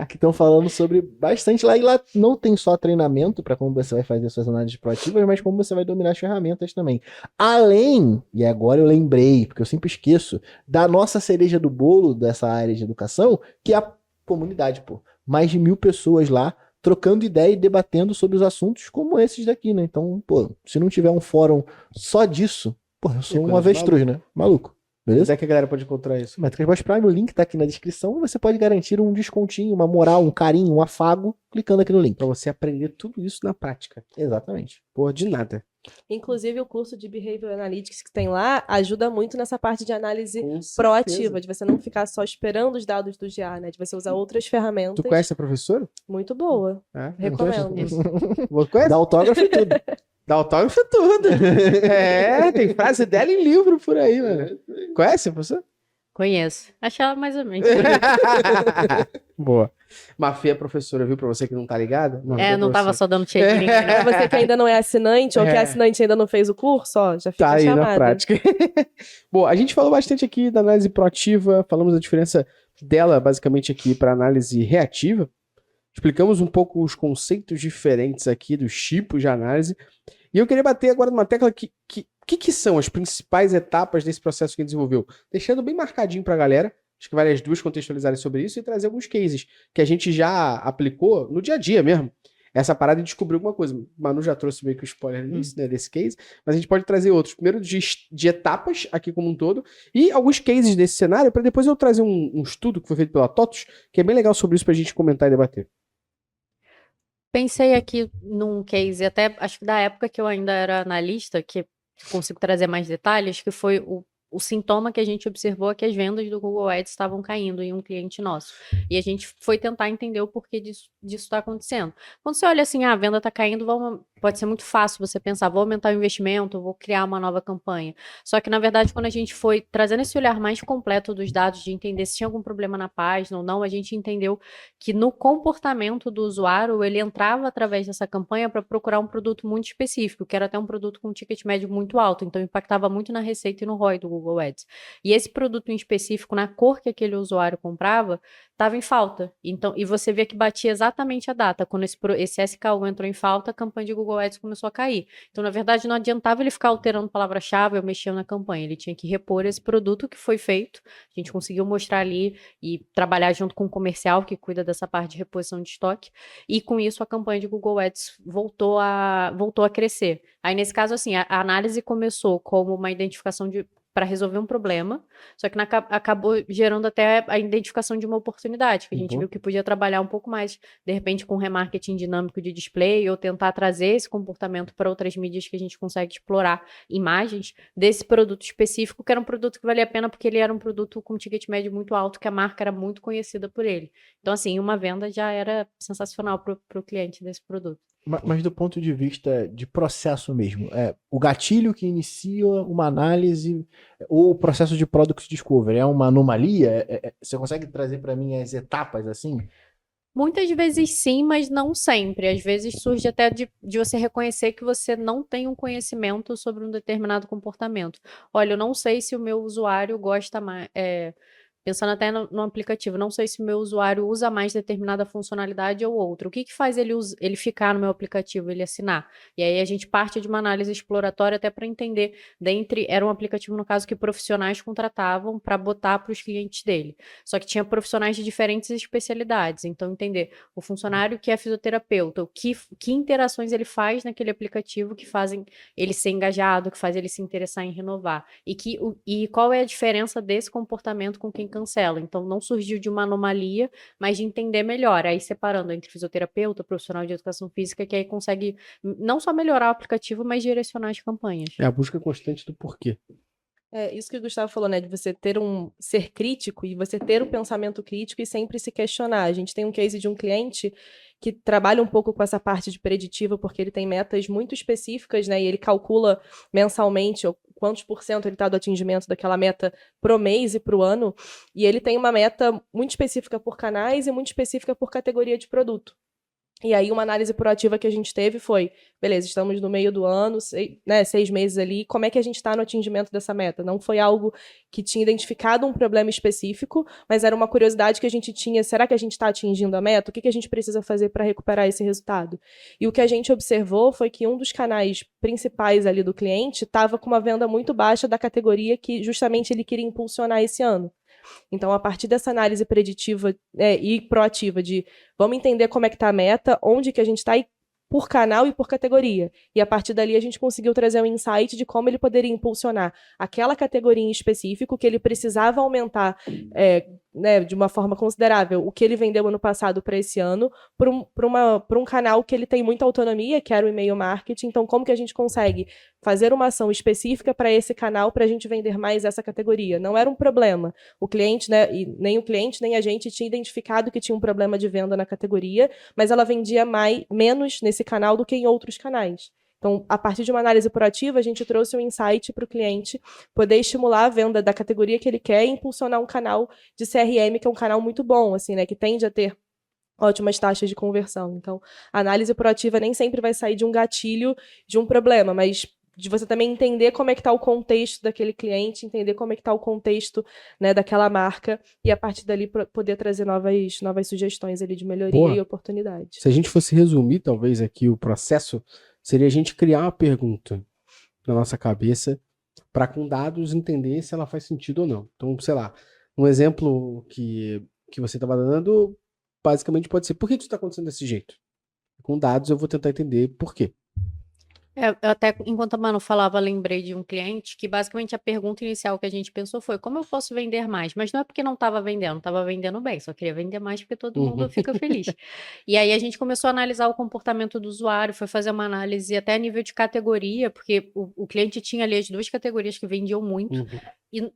Que estão falando sobre bastante lá. E lá não tem só treinamento para como você vai fazer suas análises proativas, mas como você vai dominar as ferramentas também. Além, e agora eu lembrei, porque eu sempre esqueço, da nossa cereja do bolo dessa área de educação, que é a comunidade, pô. Mais de 1000 pessoas lá, trocando ideia e debatendo sobre os assuntos como esses daqui, né? Então, pô, se não tiver um fórum só disso, pô, eu sou um avestruz, né? Maluco. Beleza? Onde é que a galera pode encontrar isso? Métricas Boss Prime, o link tá aqui na descrição. Você pode garantir um descontinho, uma moral, um carinho, um afago, clicando aqui no link. Pra você aprender tudo isso na prática. Exatamente. Pô, de nada. Inclusive, o curso de Behavioral Analytics que tem lá ajuda muito nessa parte de análise proativa, de você não ficar só esperando os dados do GA, né? De você usar outras ferramentas. Tu conhece a professora? Muito boa. Recomendo. Conhece? Dá autógrafo e tudo. Dá autógrafo e tudo. Tem frase dela em livro por aí, mano. Conhece a professora? Conheço. Acho ela mais ou menos. Boa. Mafê é professora, viu? Pra você que não tá ligado. Não tava só dando cheio de ninguém. Pra você que ainda não é assinante, ou que é assinante e ainda não fez o curso, ó, já fica tá aí chamada. na prática. Bom, a gente falou bastante aqui da análise proativa, falamos da diferença dela, basicamente, aqui para análise reativa. Explicamos um pouco os conceitos diferentes aqui dos tipos de análise. E eu queria bater agora numa tecla que O que são as principais etapas desse processo que ele desenvolveu? Deixando bem marcadinho pra galera, acho que vale as duas contextualizarem sobre isso e trazer alguns cases que a gente já aplicou no dia a dia mesmo. Essa parada de descobrir alguma coisa. O Manu já trouxe meio que o spoiler disso, né, desse case, mas a gente pode trazer outros. Primeiro de etapas aqui como um todo e alguns cases desse cenário para depois eu trazer um estudo que foi feito pela TOTUS, que é bem legal sobre isso pra gente comentar e debater. Pensei aqui num case, até acho que da época que eu ainda era analista, que consigo trazer mais detalhes, que foi o sintoma que a gente observou é que as vendas do Google Ads estavam caindo em um cliente nosso. E a gente foi tentar entender o porquê disso está acontecendo. Quando você olha assim, a venda está caindo, pode ser muito fácil você pensar, vou aumentar o investimento, vou criar uma nova campanha. Só que, na verdade, quando a gente foi trazendo esse olhar mais completo dos dados, de entender se tinha algum problema na página ou não, a gente entendeu que no comportamento do usuário, ele entrava através dessa campanha para procurar um produto muito específico, que era até um produto com um ticket médio muito alto, então impactava muito na receita e no ROI do Google Ads. E esse produto em específico, na cor que aquele usuário comprava, estava em falta. Então, e você vê que batia exatamente a data. Quando esse SKU entrou em falta, a campanha de Google Ads começou a cair. Então, na verdade, não adiantava ele ficar alterando palavra-chave ou mexendo na campanha. Ele tinha que repor esse produto que foi feito. A gente conseguiu mostrar ali e trabalhar junto com o comercial, que cuida dessa parte de reposição de estoque. E com isso, a campanha de Google Ads voltou a crescer. Aí, nesse caso, assim, a análise começou como uma identificação para resolver um problema, só que acabou gerando até a identificação de uma oportunidade, que a gente viu que podia trabalhar um pouco mais, de repente, com remarketing dinâmico de display, ou tentar trazer esse comportamento para outras mídias que a gente consegue explorar imagens desse produto específico, que era um produto que valia a pena porque ele era um produto com ticket médio muito alto, que a marca era muito conhecida por ele. Então, assim, uma venda já era sensacional para o cliente desse produto. Mas do ponto de vista de processo mesmo, o gatilho que inicia uma análise ou o processo de Product Discovery é uma anomalia? Você consegue trazer para mim as etapas assim? Muitas vezes sim, mas não sempre. Às vezes surge até de você reconhecer que você não tem um conhecimento sobre um determinado comportamento. Olha, eu não sei se o meu usuário gosta mais... Pensando até no aplicativo, não sei se o meu usuário usa mais determinada funcionalidade ou outra. O que faz ele ficar no meu aplicativo, ele assinar? E aí a gente parte de uma análise exploratória até para entender, era um aplicativo, no caso, que profissionais contratavam para botar para os clientes dele. Só que tinha profissionais de diferentes especialidades. Então, entender o funcionário que é fisioterapeuta, que interações ele faz naquele aplicativo que fazem ele ser engajado, que faz ele se interessar em renovar. E qual é a diferença desse comportamento com quem cancela. Então, não surgiu de uma anomalia, mas de entender melhor. Aí, separando entre fisioterapeuta, profissional de educação física, que aí consegue não só melhorar o aplicativo, mas direcionar as campanhas. É a busca constante do porquê. Isso que o Gustavo falou, né? De você ser crítico e você ter um pensamento crítico e sempre se questionar. A gente tem um case de um cliente que trabalha um pouco com essa parte de preditiva, porque ele tem metas muito específicas, né? E ele calcula mensalmente quantos % ele está do atingimento daquela meta pro mês e pro ano. E ele tem uma meta muito específica por canais e muito específica por categoria de produto. E aí, uma análise proativa que a gente teve foi, beleza, estamos no meio do ano, 6 meses ali, como é que a gente está no atingimento dessa meta? Não foi algo que tinha identificado um problema específico, mas era uma curiosidade que a gente tinha, será que a gente está atingindo a meta? O que a gente precisa fazer para recuperar esse resultado? E o que a gente observou foi que um dos canais principais ali do cliente estava com uma venda muito baixa da categoria que justamente ele queria impulsionar esse ano. Então, a partir dessa análise preditiva e proativa de vamos entender como é que está a meta, onde que a gente está e por canal e por categoria. E a partir dali a gente conseguiu trazer um insight de como ele poderia impulsionar aquela categoria em específico que ele precisava aumentar de uma forma considerável o que ele vendeu ano passado para esse ano para um canal que ele tem muita autonomia, que era o e-mail marketing. Então, como que a gente consegue fazer uma ação específica para esse canal para a gente vender mais essa categoria? Não era um problema. O cliente, e nem o cliente, nem a gente tinha identificado que tinha um problema de venda na categoria, mas ela vendia menos nesse canal do que em outros canais. Então, a partir de uma análise proativa, a gente trouxe um insight para o cliente poder estimular a venda da categoria que ele quer e impulsionar um canal de CRM, que é um canal muito bom, assim, né, que tende a ter ótimas taxas de conversão. Então, a análise proativa nem sempre vai sair de um gatilho de um problema, mas de você também entender como é que está o contexto daquele cliente, entender como é que está o contexto, né, daquela marca, e a partir dali poder trazer novas sugestões ali de melhoria e oportunidade. Se a gente fosse resumir, talvez, aqui o processo, seria a gente criar uma pergunta. na nossa cabeça para com dados entender se ela faz sentido ou não. Então, sei lá, um exemplo que você estava dando, basicamente pode ser, por que isso está acontecendo desse jeito? Com dados eu vou tentar entender por quê. Eu até, enquanto a Manu falava, lembrei de um cliente que basicamente a pergunta inicial que a gente pensou foi como eu posso vender mais? Mas não é porque não estava vendendo bem, só queria vender mais porque todo mundo fica feliz. E aí a gente começou a analisar o comportamento do usuário, foi fazer uma análise até a nível de categoria, porque o cliente tinha ali as duas categorias que vendiam muito, e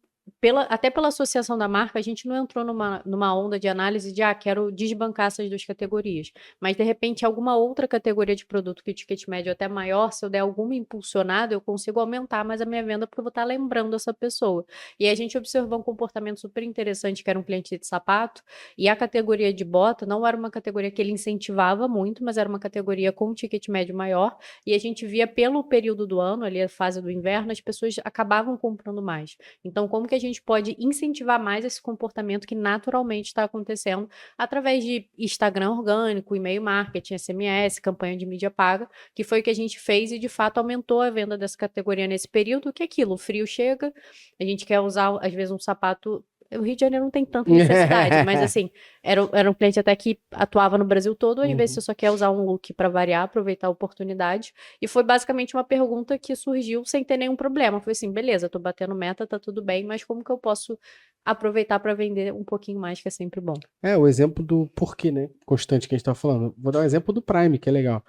até pela associação da marca, a gente não entrou numa onda de análise de, quero desbancar essas duas categorias. Mas, de repente, alguma outra categoria de produto que o ticket médio é até maior, se eu der alguma impulsionada, eu consigo aumentar mais a minha venda, porque eu vou estar lembrando essa pessoa. E aí a gente observou um comportamento super interessante, que era um cliente de sapato, e a categoria de bota não era uma categoria que ele incentivava muito, mas era uma categoria com um ticket médio maior, e a gente via pelo período do ano, ali a fase do inverno, as pessoas acabavam comprando mais. Então, como que a gente pode incentivar mais esse comportamento que naturalmente está acontecendo através de Instagram orgânico, e-mail marketing, SMS, campanha de mídia paga, que foi o que a gente fez e de fato aumentou a venda dessa categoria nesse período, que é aquilo, o frio chega, a gente quer usar às vezes um sapato. O Rio de Janeiro não tem tanta necessidade, mas assim, era um cliente até que atuava no Brasil todo, às vezes você só quer usar um look para variar, aproveitar a oportunidade. E foi basicamente uma pergunta que surgiu sem ter nenhum problema. Foi assim, beleza, tô batendo meta, tá tudo bem, mas como que eu posso aproveitar para vender um pouquinho mais, que é sempre bom? O exemplo do porquê, né? Constante que a gente tá falando. Vou dar um exemplo do Prime, que é legal.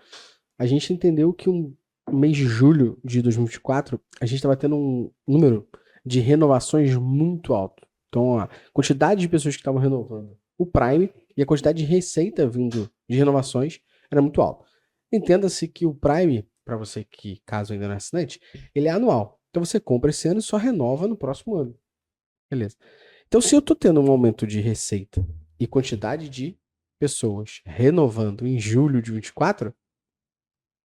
A gente entendeu que um mês de julho de 2024, a gente estava tendo um número de renovações muito alto. Então, a quantidade de pessoas que estavam renovando o Prime e a quantidade de receita vindo de renovações era muito alta. Entenda-se que o Prime, para você que caso ainda não é assinante, ele é anual. Então você compra esse ano e só renova no próximo ano. Beleza. Então, se eu estou tendo um aumento de receita e quantidade de pessoas renovando em julho de 24,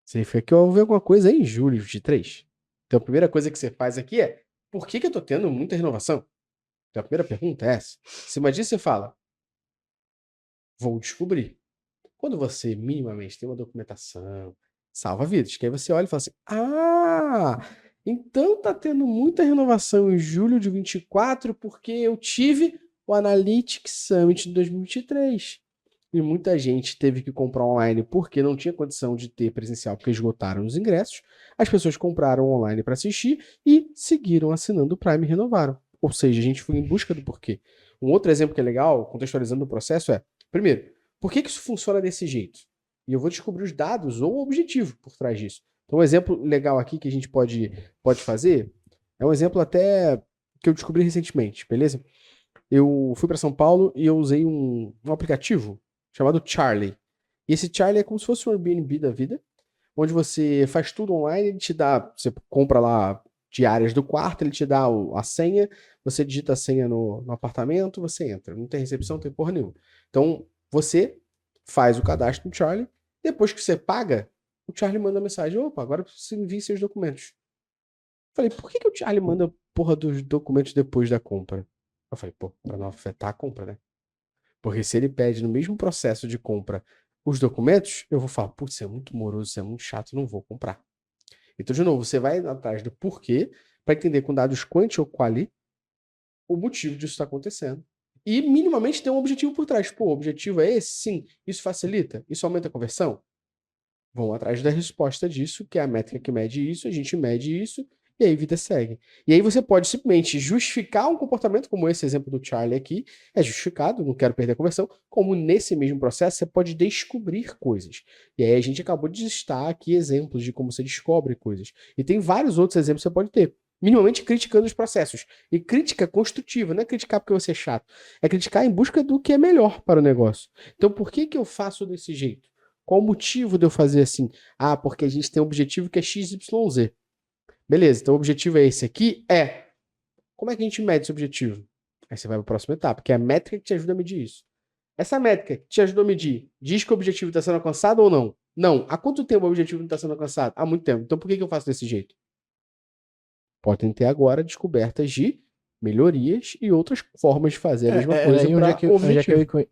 significa que eu vou ver alguma coisa em julho de 23. Então, a primeira coisa que você faz aqui é, por que eu estou tendo muita renovação? Então, a primeira pergunta é essa. Acima disso, você fala, vou descobrir. Quando você minimamente tem uma documentação, salva vidas, que aí você olha e fala assim, então tá tendo muita renovação em julho de 24 porque eu tive o Analytics Summit de 2023. E muita gente teve que comprar online porque não tinha condição de ter presencial, porque esgotaram os ingressos. As pessoas compraram online para assistir e seguiram assinando o Prime e renovaram. Ou seja, a gente foi em busca do porquê. Um outro exemplo que é legal, contextualizando o processo, é, primeiro, por que isso funciona desse jeito? E eu vou descobrir os dados ou o objetivo por trás disso. Então, um exemplo legal aqui que a gente pode fazer é um exemplo até que eu descobri recentemente, beleza? Eu fui para São Paulo e eu usei um aplicativo chamado Charlie. E esse Charlie é como se fosse um Airbnb da vida, onde você faz tudo online, ele te dá, você compra lá diárias do quarto, ele te dá a senha, você digita a senha no apartamento, você entra. Não tem recepção, não tem porra nenhuma. Então, você faz o cadastro no Charlie, depois que você paga, o Charlie manda a mensagem, opa, agora você envia seus documentos. Falei, por que o Charlie manda porra dos documentos depois da compra? Eu falei, pra não afetar a compra, né? Porque se ele pede no mesmo processo de compra os documentos, eu vou falar, putz, isso é muito moroso, isso é muito chato, não vou comprar. Então, de novo, você vai atrás do porquê, para entender com dados quanti ou quali o motivo disso está acontecendo. E minimamente ter um objetivo por trás. Pô, o objetivo é esse? Sim. Isso facilita? Isso aumenta a conversão? Vão atrás da resposta disso, que é a métrica que mede isso, a gente mede isso, e aí a vida segue. E aí você pode simplesmente justificar um comportamento, como esse exemplo do Charlie aqui, é justificado, não quero perder a conversão, como nesse mesmo processo você pode descobrir coisas. E aí a gente acabou de listar aqui exemplos de como você descobre coisas. E tem vários outros exemplos que você pode ter. Minimamente criticando os processos. E crítica construtiva, não é criticar porque você é chato. É criticar em busca do que é melhor para o negócio. Então por que eu faço desse jeito? Qual o motivo de eu fazer assim? Porque a gente tem um objetivo que é XYZ. Beleza, então o objetivo é esse aqui, como é que a gente mede esse objetivo? Aí você vai para a próxima etapa, que é a métrica que te ajuda a medir isso. Essa métrica que te ajuda a medir, diz que o objetivo está sendo alcançado ou não? Não. Há quanto tempo o objetivo não está sendo alcançado? Há muito tempo. Então por que eu faço desse jeito? Podem ter agora descobertas de melhorias e outras formas de fazer a mesma coisa para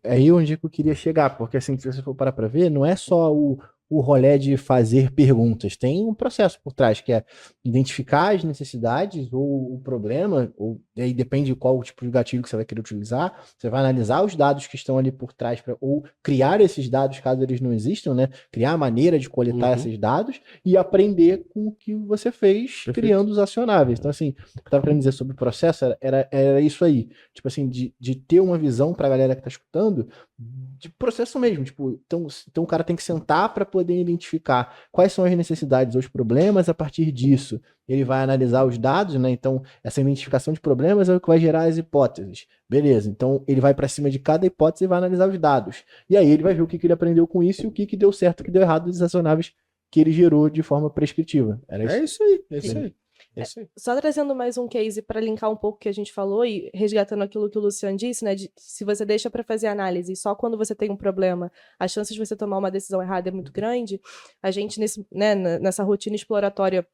aí onde é que eu queria chegar, porque assim, se você for parar para ver, não é só o o rolê de fazer perguntas. Tem um processo por trás, que é identificar as necessidades ou o problema, ou aí depende de qual tipo de gatilho que você vai querer utilizar. Você vai analisar os dados que estão ali por trás, ou criar esses dados caso eles não existam, né? Criar a maneira de coletar esses dados e aprender com o que você fez, criando os acionáveis. Então, assim, o que eu estava querendo dizer sobre o processo era isso aí. Tipo assim, de ter uma visão para a galera que está escutando, de processo mesmo. Tipo, então o cara tem que sentar para poder identificar quais são as necessidades ou os problemas. A partir disso, ele vai analisar os dados, né? Então, essa identificação de problemas é o que vai gerar as hipóteses. Beleza, então ele vai para cima de cada hipótese e vai analisar os dados. E aí ele vai ver o que ele aprendeu com isso e o que deu certo, o que deu errado dos acionáveis que ele gerou de forma prescritiva. É isso aí, é isso aí. É isso aí. Só trazendo mais um case para linkar um pouco o que a gente falou e resgatando aquilo que o Luciano disse, né? Se você deixa para fazer análise só quando você tem um problema, a chance de você tomar uma decisão errada é muito grande. A gente, nessa rotina exploratória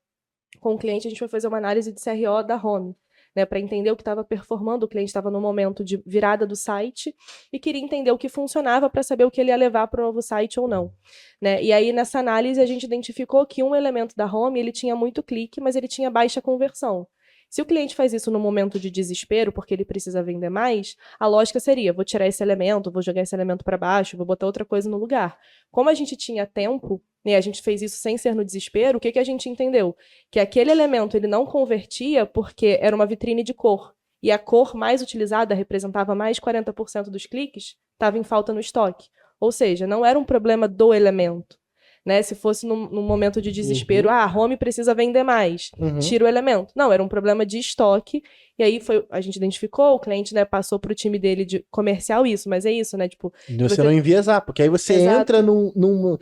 com o cliente, a gente foi fazer uma análise de CRO da home, né, para entender o que estava performando. O cliente estava no momento de virada do site e queria entender o que funcionava para saber o que ele ia levar para o novo site ou não, né? E aí, nessa análise, a gente identificou que um elemento da home ele tinha muito clique, mas ele tinha baixa conversão. Se o cliente faz isso no momento de desespero, porque ele precisa vender mais, a lógica seria, vou tirar esse elemento, vou jogar esse elemento para baixo, vou botar outra coisa no lugar. Como a gente tinha tempo, né, a gente fez isso sem ser no desespero, o que a gente entendeu? Que aquele elemento ele não convertia porque era uma vitrine de cor. E a cor mais utilizada representava mais 40% dos cliques, estava em falta no estoque. Ou seja, não era um problema do elemento. Né? Se fosse num momento de desespero, a home precisa vender mais, tira o elemento. Não, era um problema de estoque, e aí a gente identificou, o cliente, né, passou para o time dele de comercial isso, mas é isso, né? Tipo, você não enviesar, porque aí você entra num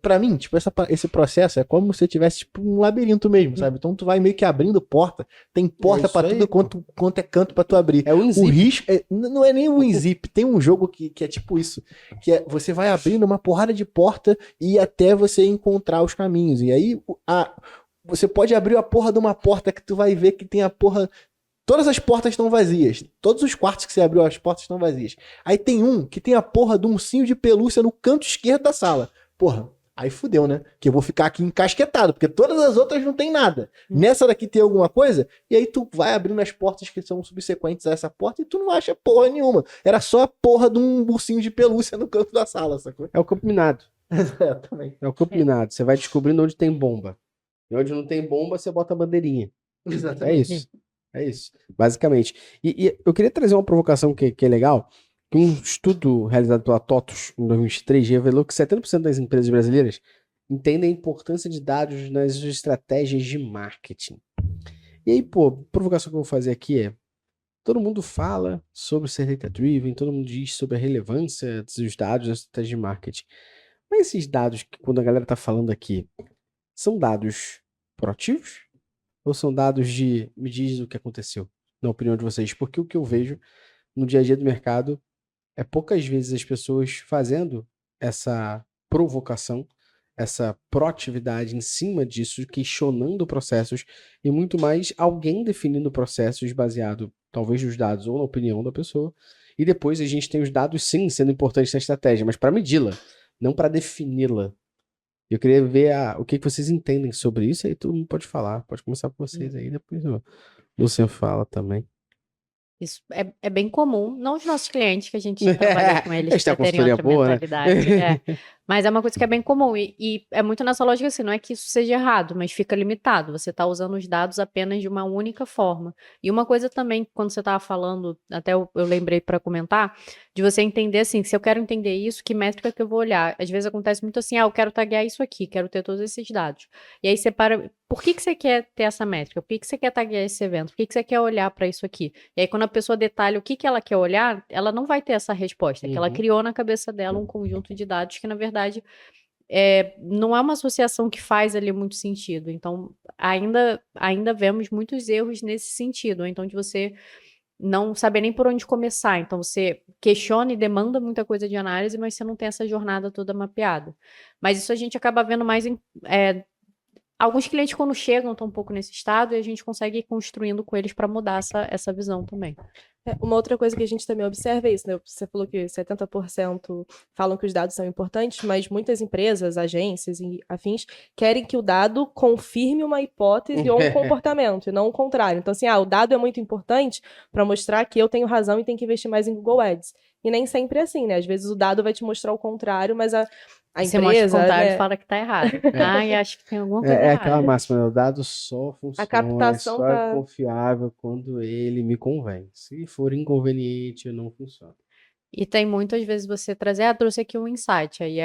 pra mim, tipo, esse processo é como se você tivesse tipo um labirinto mesmo, sabe? Então tu vai meio que abrindo porta, tem porta pra tudo quanto é canto pra tu abrir. É o WinZip. O risco não é nem o WinZip, tem um jogo que é tipo isso, que é você vai abrindo uma porrada de porta e até você encontrar os caminhos. E aí você pode abrir a porra de uma porta que tu vai ver que tem a porra. Todas as portas estão vazias. Todos os quartos que você abriu, as portas estão vazias. Aí tem um que tem a porra de um ursinho de pelúcia no canto esquerdo da sala. Porra, aí fudeu, né? Que eu vou ficar aqui encasquetado, porque todas as outras não tem nada. Nessa daqui tem alguma coisa, e aí tu vai abrindo as portas que são subsequentes a essa porta e tu não acha porra nenhuma. Era só a porra de um ursinho de pelúcia no canto da sala, sacou? É o campo minado. Também. É o campo minado. Você vai descobrindo onde tem bomba. E onde não tem bomba, você bota a bandeirinha. Exatamente. É isso. É isso, basicamente. E eu queria trazer uma provocação que é legal, que um estudo realizado pela TOTUS em 2023 revelou que 70% das empresas brasileiras entendem a importância de dados nas estratégias de marketing. E aí, pô, a provocação que eu vou fazer aqui é, todo mundo fala sobre ser data-driven, todo mundo diz sobre a relevância dos dados nas estratégias de marketing. Mas esses dados, que quando a galera tá falando aqui, são dados proativos? Ou são dados de me diz o que aconteceu, na opinião de vocês? Porque o que eu vejo no dia a dia do mercado é poucas vezes as pessoas fazendo essa provocação, essa proatividade em cima disso, questionando processos, e muito mais alguém definindo processos baseado talvez nos dados ou na opinião da pessoa. E depois a gente tem os dados sim sendo importantes na estratégia, mas para medi-la, não para defini-la. Eu queria ver o que vocês entendem sobre isso, aí todo mundo pode falar. Pode começar com vocês aí, depois o Luciano fala também. Isso é bem comum, não os nossos clientes, que a gente trabalhou com eles, Esta é a pra terem consultoria outra boa, né? mentalidade. Mas é uma coisa que é bem comum, e é muito nessa lógica assim, não é que isso seja errado, mas fica limitado, você está usando os dados apenas de uma única forma. E uma coisa também, quando você estava falando, até eu lembrei para comentar, de você entender assim, se eu quero entender isso, que métrica que eu vou olhar? Às vezes acontece muito assim, eu quero taguear isso aqui, quero ter todos esses dados. E aí você para, por que você quer ter essa métrica? Por que você quer taguear esse evento? Por que você quer olhar para isso aqui? E aí quando a pessoa detalha o que ela quer olhar, ela não vai ter essa resposta, que ela criou na cabeça dela um conjunto de dados que na verdade não é uma associação que faz ali muito sentido. Então ainda vemos muitos erros nesse sentido, então de você não saber nem por onde começar. Então, você questiona e demanda muita coisa de análise, mas você não tem essa jornada toda mapeada. Mas isso a gente acaba vendo mais Alguns clientes, quando chegam, estão um pouco nesse estado e a gente consegue ir construindo com eles para mudar essa visão também. Uma outra coisa que a gente também observa é isso, né? Você falou que 70% falam que os dados são importantes, mas muitas empresas, agências e afins querem que o dado confirme uma hipótese ou um comportamento, e não o contrário. Então, assim, o dado é muito importante para mostrar que eu tenho razão e tenho que investir mais em Google Ads. E nem sempre é assim, né? Às vezes o dado vai te mostrar o contrário, mas a Você empresa, mostra o contrário né? e fala que tá errado. Ai, acho que tem alguma coisa É errada. aquela máxima, né? O dado só funciona, captação só tá- é confiável quando ele me convém. Se for inconveniente, não funciona. E tem muitas vezes você trazer, trouxe aqui um insight, aí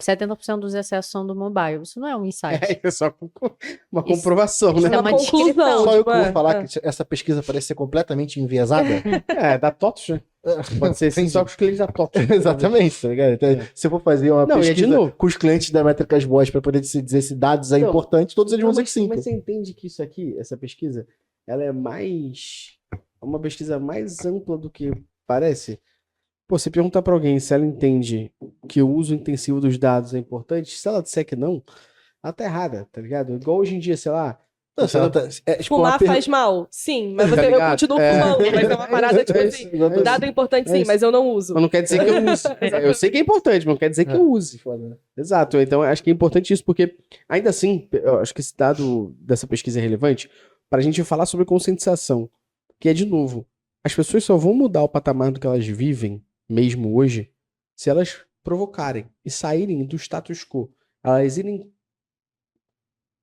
70% dos acessos são do mobile. Isso não é um insight. É só uma Isso- comprovação, isso né? é uma conclusão. descrição. Só eu que tipo, vou falar que essa pesquisa parece ser completamente enviesada. Da TOTUS, né? Pode ser Entendi. só com os clientes da TOTUS. Exatamente, tá ligado? Então, se eu for fazer uma Não, e é de pesquisa novo. com os clientes da Métricas Boas para poder se dizer se dados é Não, importante, todos eles vão dizer que sim. Mas pô. você entende que isso aqui, essa pesquisa, ela é uma pesquisa mais ampla do que parece? Pô, você perguntar pra alguém se ela entende que o uso intensivo dos dados é importante, se ela disser que não, ela tá errada, tá ligado? Igual hoje em dia, sei lá. Não, se ela tá- é, tipo, uma Fumar faz mal? Sim, mas Tá eu ligado? continuo É. fumando, mas é uma parada, tipo É assim, isso, o dado é importante É sim, isso. mas eu não uso. Mas não quer dizer que eu use. Eu sei que é importante, mas não quer dizer que eu use. Foda, né? Exato, então eu acho que é importante isso, porque ainda assim, eu acho que esse dado dessa pesquisa é relevante para a gente falar sobre conscientização, que é, de novo, as pessoas só vão mudar o patamar do que elas vivem, mesmo hoje, se elas provocarem e saírem do status quo, elas irem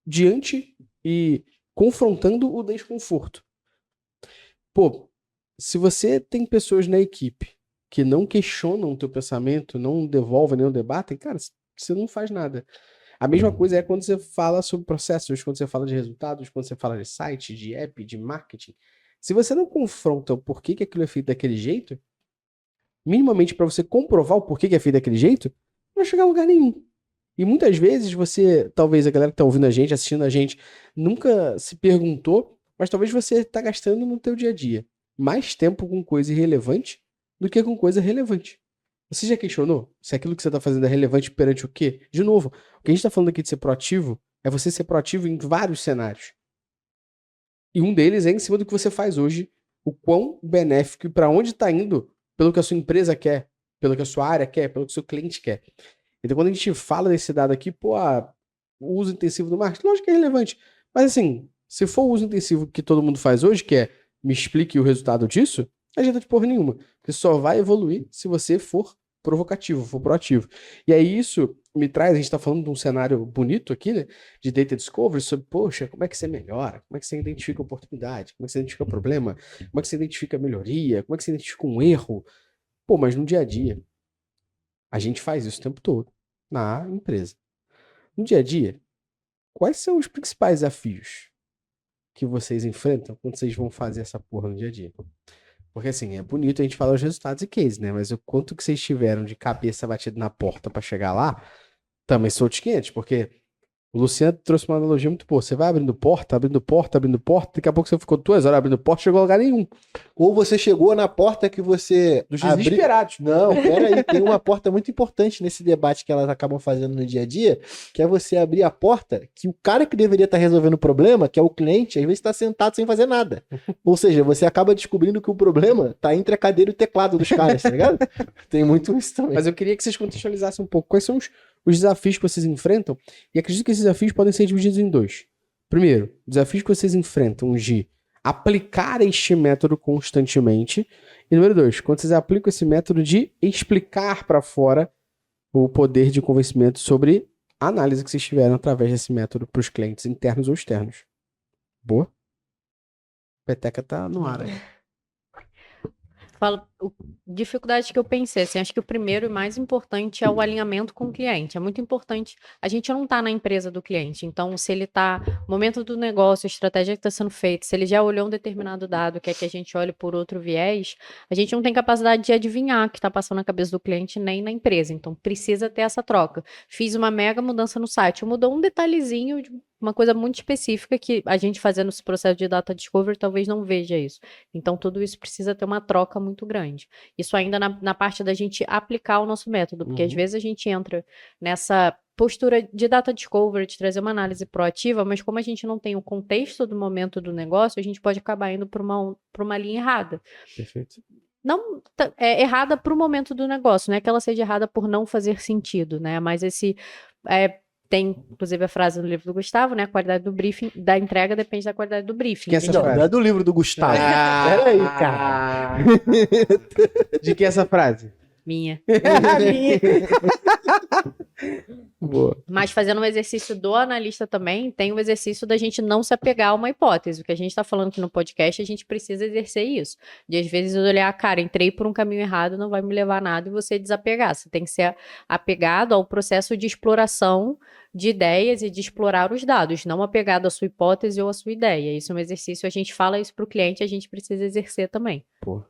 diante e confrontando o desconforto. Pô, se você tem pessoas na equipe que não questionam o teu pensamento, não devolvem, nem debatem, cara, você não faz nada. A mesma coisa é quando você fala sobre processos, quando você fala de resultados, quando você fala de site, de app, de marketing. Se você não confronta o porquê que aquilo é feito daquele jeito, minimamente para você comprovar o porquê que é feito daquele jeito, não vai chegar a lugar nenhum. E muitas vezes você, talvez a galera que tá ouvindo a gente, assistindo a gente, nunca se perguntou, mas talvez você tá gastando no teu dia a dia mais tempo com coisa irrelevante do que com coisa relevante. Você já questionou se aquilo que você tá fazendo é relevante perante o quê? De novo, o que a gente tá falando aqui de ser proativo é você ser proativo em vários cenários. E um deles é em cima do que você faz hoje, o quão benéfico e para onde tá indo pelo que a sua empresa quer, pelo que a sua área quer, pelo que o seu cliente quer. Então, quando a gente fala desse dado aqui, o uso intensivo do marketing, lógico que é relevante. Mas assim, se for o uso intensivo que todo mundo faz hoje, que é me explique o resultado disso, não adianta de porra nenhuma. Porque só vai evoluir se você for provocativo, for proativo. E aí isso me traz, a gente tá falando de um cenário bonito aqui, né? De data discovery, sobre, poxa, como é que você melhora? Como é que você identifica oportunidade? Como é que você identifica problema? Como é que você identifica melhoria? Como é que você identifica um erro? Pô, mas no dia a dia, a gente faz isso o tempo todo na empresa. No dia a dia, quais são os principais desafios que vocês enfrentam quando vocês vão fazer essa porra no dia a dia? Porque assim, é bonito a gente falar os resultados e case, né? Mas o quanto que vocês tiveram de cabeça batida na porta pra chegar lá, também sou outros 500, porque o Luciano trouxe uma analogia muito boa. Você vai abrindo porta, daqui a pouco você ficou 2 horas abrindo porta, chegou a lugar nenhum. Ou você chegou na porta que você Dos abriu. desesperados. Não, peraí, tem uma porta muito importante nesse debate que elas acabam fazendo no dia a dia, que é você abrir a porta que o cara que deveria estar resolvendo o problema, que é o cliente, às vezes está sentado sem fazer nada. Ou seja, você acaba descobrindo que o problema está entre a cadeira e o teclado dos caras, tá ligado? Tem muito isso também. Mas eu queria que vocês contextualizassem um pouco quais são os desafios que vocês enfrentam, e acredito que esses desafios podem ser divididos em 2. Primeiro, desafios que vocês enfrentam de aplicar este método constantemente, e número 2, quando vocês aplicam esse método de explicar para fora o poder de convencimento sobre a análise que vocês tiveram através desse método para os clientes internos ou externos. Boa? Peteca tá no ar aí. Falo, dificuldade que eu pensei, assim, acho que o primeiro e mais importante é o alinhamento com o cliente. É muito importante. A gente não está na empresa do cliente, então se ele está, momento do negócio, a estratégia que está sendo feita, se ele já olhou um determinado dado, quer que a gente olhe por outro viés, a gente não tem capacidade de adivinhar o que está passando na cabeça do cliente nem na empresa. Então precisa ter essa troca. Fiz uma mega mudança no site, mudou um detalhezinho de uma coisa muito específica que a gente fazendo esse processo de data discovery talvez não veja isso. Então, tudo isso precisa ter uma troca muito grande. Isso ainda na parte da gente aplicar o nosso método, porque às vezes a gente entra nessa postura de data discovery, de trazer uma análise proativa, mas como a gente não tem o contexto do momento do negócio, a gente pode acabar indo para uma linha errada. Perfeito. Não é errada para o momento do negócio, não é que ela seja errada por não fazer sentido, né? Mas tem, inclusive, a frase no livro do Gustavo, né? A qualidade do briefing, da entrega depende da qualidade do briefing. Que essa Não, frase? não é do livro do Gustavo. Peraí, cara. De que é essa frase? Minha. Boa. Mas fazendo um exercício do analista também, tem o exercício da gente não se apegar a uma hipótese. O que a gente está falando aqui no podcast, a gente precisa exercer isso. De às vezes eu olhar, cara, entrei por um caminho errado, não vai me levar a nada, e você desapegar. Você tem que ser apegado ao processo de exploração de ideias e de explorar os dados, não apegado à sua hipótese ou à sua ideia. Isso é um exercício, a gente fala isso para o cliente, a gente precisa exercer também. Pô.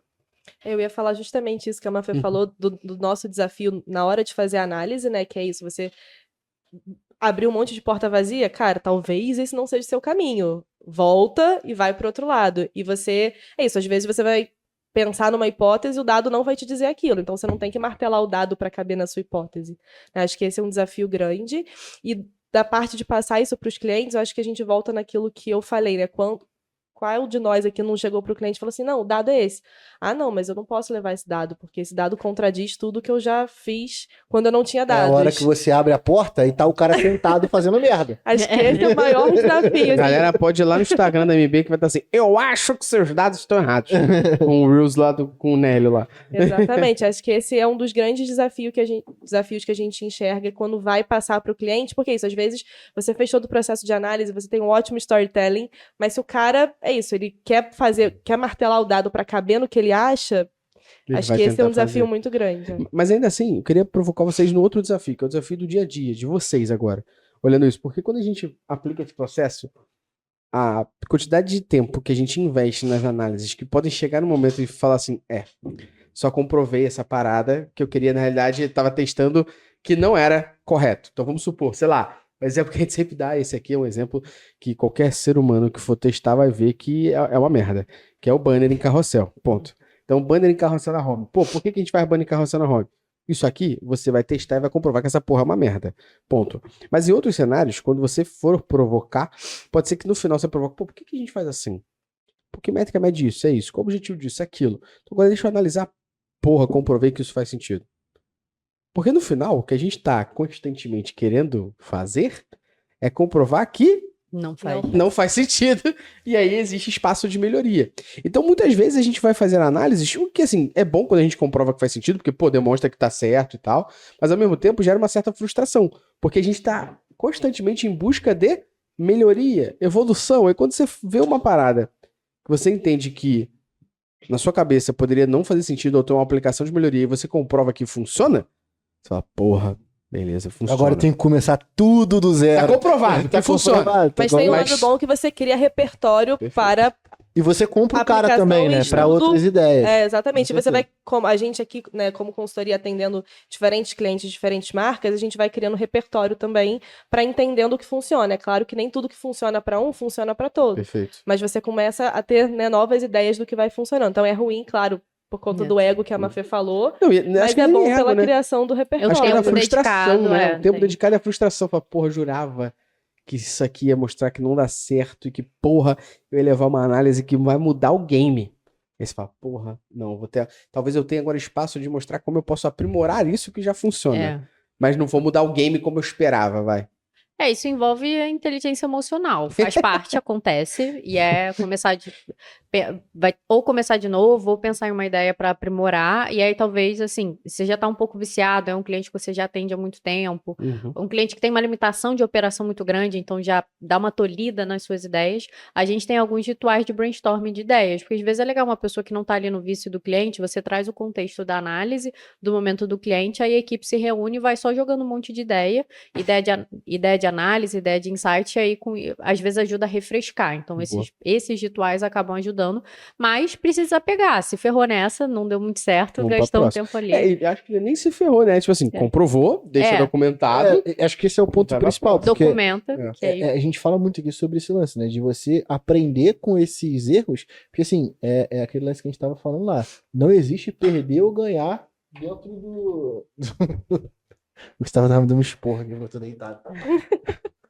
Eu ia falar justamente isso que a Mafê falou do nosso desafio na hora de fazer a análise, né? Que é isso, você abrir um monte de porta vazia, cara, talvez esse não seja o seu caminho. Volta e vai pro outro lado. E é isso, às vezes você vai pensar numa hipótese e o dado não vai te dizer aquilo. Então você não tem que martelar o dado para caber na sua hipótese. Acho que esse é um desafio grande. E da parte de passar isso para os clientes, eu acho que a gente volta naquilo que eu falei, né? Qual de nós aqui não chegou para o cliente e falou assim, não, o dado é esse. Ah, não, mas eu não posso levar esse dado, porque esse dado contradiz tudo que eu já fiz quando eu não tinha É dados. a hora que você abre a porta e tá o cara sentado fazendo merda. Acho que esse é o maior desafio. A galera pode ir lá no Instagram da MB que vai estar assim, eu acho que seus dados estão errados. Com o Reels lá com o Nélio lá. Exatamente, acho que esse é um dos grandes desafios que a gente enxerga quando vai passar para o cliente, porque isso, às vezes você fez todo o processo de análise, você tem um ótimo storytelling, mas se o cara, é isso, ele quer martelar o dado para caber no que ele acha, Ele acho vai que esse é tentar um desafio fazer. muito grande. Mas ainda assim, eu queria provocar vocês no outro desafio, que é o desafio do dia a dia, de vocês agora, olhando isso. Porque quando a gente aplica esse processo, a quantidade de tempo que a gente investe nas análises, que podem chegar no momento de falar assim, só comprovei essa parada que eu queria, na realidade, estava testando que não era correto. Então vamos supor, sei lá, o exemplo que a gente sempre dá, esse aqui é um exemplo que qualquer ser humano que for testar vai ver que é uma merda, que é o banner em carrossel, ponto. Então, banner em carrossel na home. Pô, por que a gente faz banner em carrossel na home? Isso aqui, você vai testar e vai comprovar que essa porra é uma merda. Ponto. Mas em outros cenários, quando você for provocar, pode ser que no final você provoque, pô, por que a gente faz assim? Porque métrica mede isso, é isso. Qual o objetivo disso? É aquilo. Então, agora deixa eu analisar, porra, comprovei que isso faz sentido. Porque no final, o que a gente tá constantemente querendo fazer é comprovar que Não faz. não faz sentido, e aí existe espaço de melhoria. Então, muitas vezes a gente vai fazer análises, o que, assim, é bom quando a gente comprova que faz sentido, porque, pô, demonstra que tá certo e tal, mas ao mesmo tempo gera uma certa frustração, porque a gente tá constantemente em busca de melhoria, evolução. E quando você vê uma parada que você entende que na sua cabeça poderia não fazer sentido ou ter uma aplicação de melhoria e você comprova que funciona, você fala, porra, beleza, funciona. Agora tem que começar tudo do Tá zero. comprovado que funciona. comprovado, tá Mas tem um comprovado. lado bom que você cria repertório Perfeito. para E você compra o cara aplicação também, e né? Pra estudo. outras ideias. Exatamente. Com Você vai, como a gente aqui, né, como consultoria atendendo diferentes clientes, diferentes marcas, a gente vai criando repertório também para entendendo o que funciona. É claro que nem tudo que funciona para um funciona para todos, Perfeito. mas você começa a ter, né, novas ideias do que vai funcionando. Então é ruim, claro, por conta do ego que a Mafê falou, Não, mas acho que é nem bom ego, pela né? criação do repertório. Acho que é da tempo frustração, dedicado, né? O tempo tem. dedicado é a frustração. Fala, porra, eu jurava que isso aqui ia mostrar que não dá certo e que, porra, eu ia levar uma análise que vai mudar o game. Aí você fala, porra, não, talvez eu tenha agora espaço de mostrar como eu posso aprimorar isso que já funciona. É. Mas não vou mudar o game como eu esperava, vai. Isso envolve a inteligência emocional. Faz parte, acontece, e é começar ou começar de novo, ou pensar em uma ideia para aprimorar, e aí talvez, assim, você já tá um pouco viciado, é um cliente que você já atende há muito tempo, um cliente que tem uma limitação de operação muito grande, então já dá uma tolhida nas suas ideias. A gente tem alguns rituais de brainstorming de ideias, porque às vezes é legal uma pessoa que não tá ali no vício do cliente, você traz o contexto da análise, do momento do cliente, aí a equipe se reúne e vai só jogando um monte de ideia de análise, ideia de insight, e aí às vezes ajuda a refrescar. Então, esses rituais acabam ajudando, mas precisa pegar. Se ferrou nessa, não deu muito certo, Vamos pra gastou um próxima. tempo ali. E acho que nem se ferrou, né? Tipo assim, comprovou, deixa documentado. Acho que esse é o ponto Vai pra principal. Porque Documenta. Que aí... a gente fala muito aqui sobre esse lance, né? De você aprender com esses erros. Porque, assim, é aquele lance que a gente tava falando lá. Não existe perder ou ganhar dentro O Gustavo tava me dando um esporro aqui, eu tô deitado.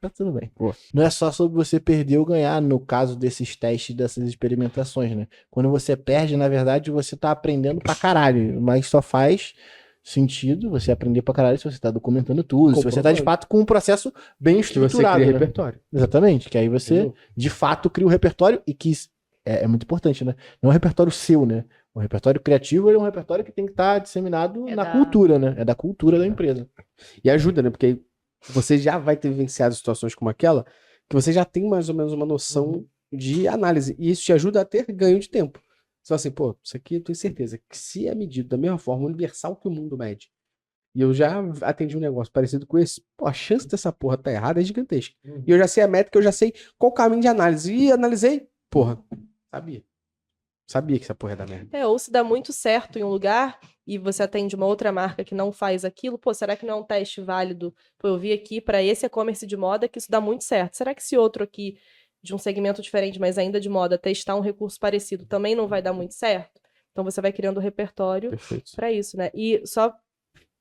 Tá tudo bem. Pô. Não é só sobre você perder ou ganhar no caso desses testes, dessas experimentações, né? Quando você perde, na verdade, você tá aprendendo pra caralho. Mas só faz sentido você aprender pra caralho se você tá documentando tudo, se você tá de fato com um processo bem Se você estruturado. cria Né? repertório. Exatamente, que aí você Entendeu? de fato cria o repertório e que é muito importante, né? Não é um repertório seu, né? O repertório criativo ele é um repertório que tem que estar disseminado É na da- cultura, né? É da cultura da empresa. E ajuda, né? Porque aí você já vai ter vivenciado situações como aquela, que você já tem mais ou menos uma noção de análise. E isso te ajuda a ter ganho de tempo. Você fala assim, pô, isso aqui eu tenho certeza que se é medido da mesma forma universal que o mundo mede, e eu já atendi um negócio parecido com esse, pô, a chance dessa porra tá errada é gigantesca. E eu já sei a métrica, eu já sei qual o caminho de análise. E analisei, porra, sabia. Sabia que essa porra é da merda. Ou se dá muito certo em um lugar e você atende uma outra marca que não faz aquilo, pô, será que não é um teste válido? Pô, eu vi aqui para esse e-commerce de moda que isso dá muito certo. Será que esse outro aqui, de um segmento diferente, mas ainda de moda, testar um recurso parecido também não vai dar muito certo? Então você vai criando repertório Perfeito. para isso, né? E só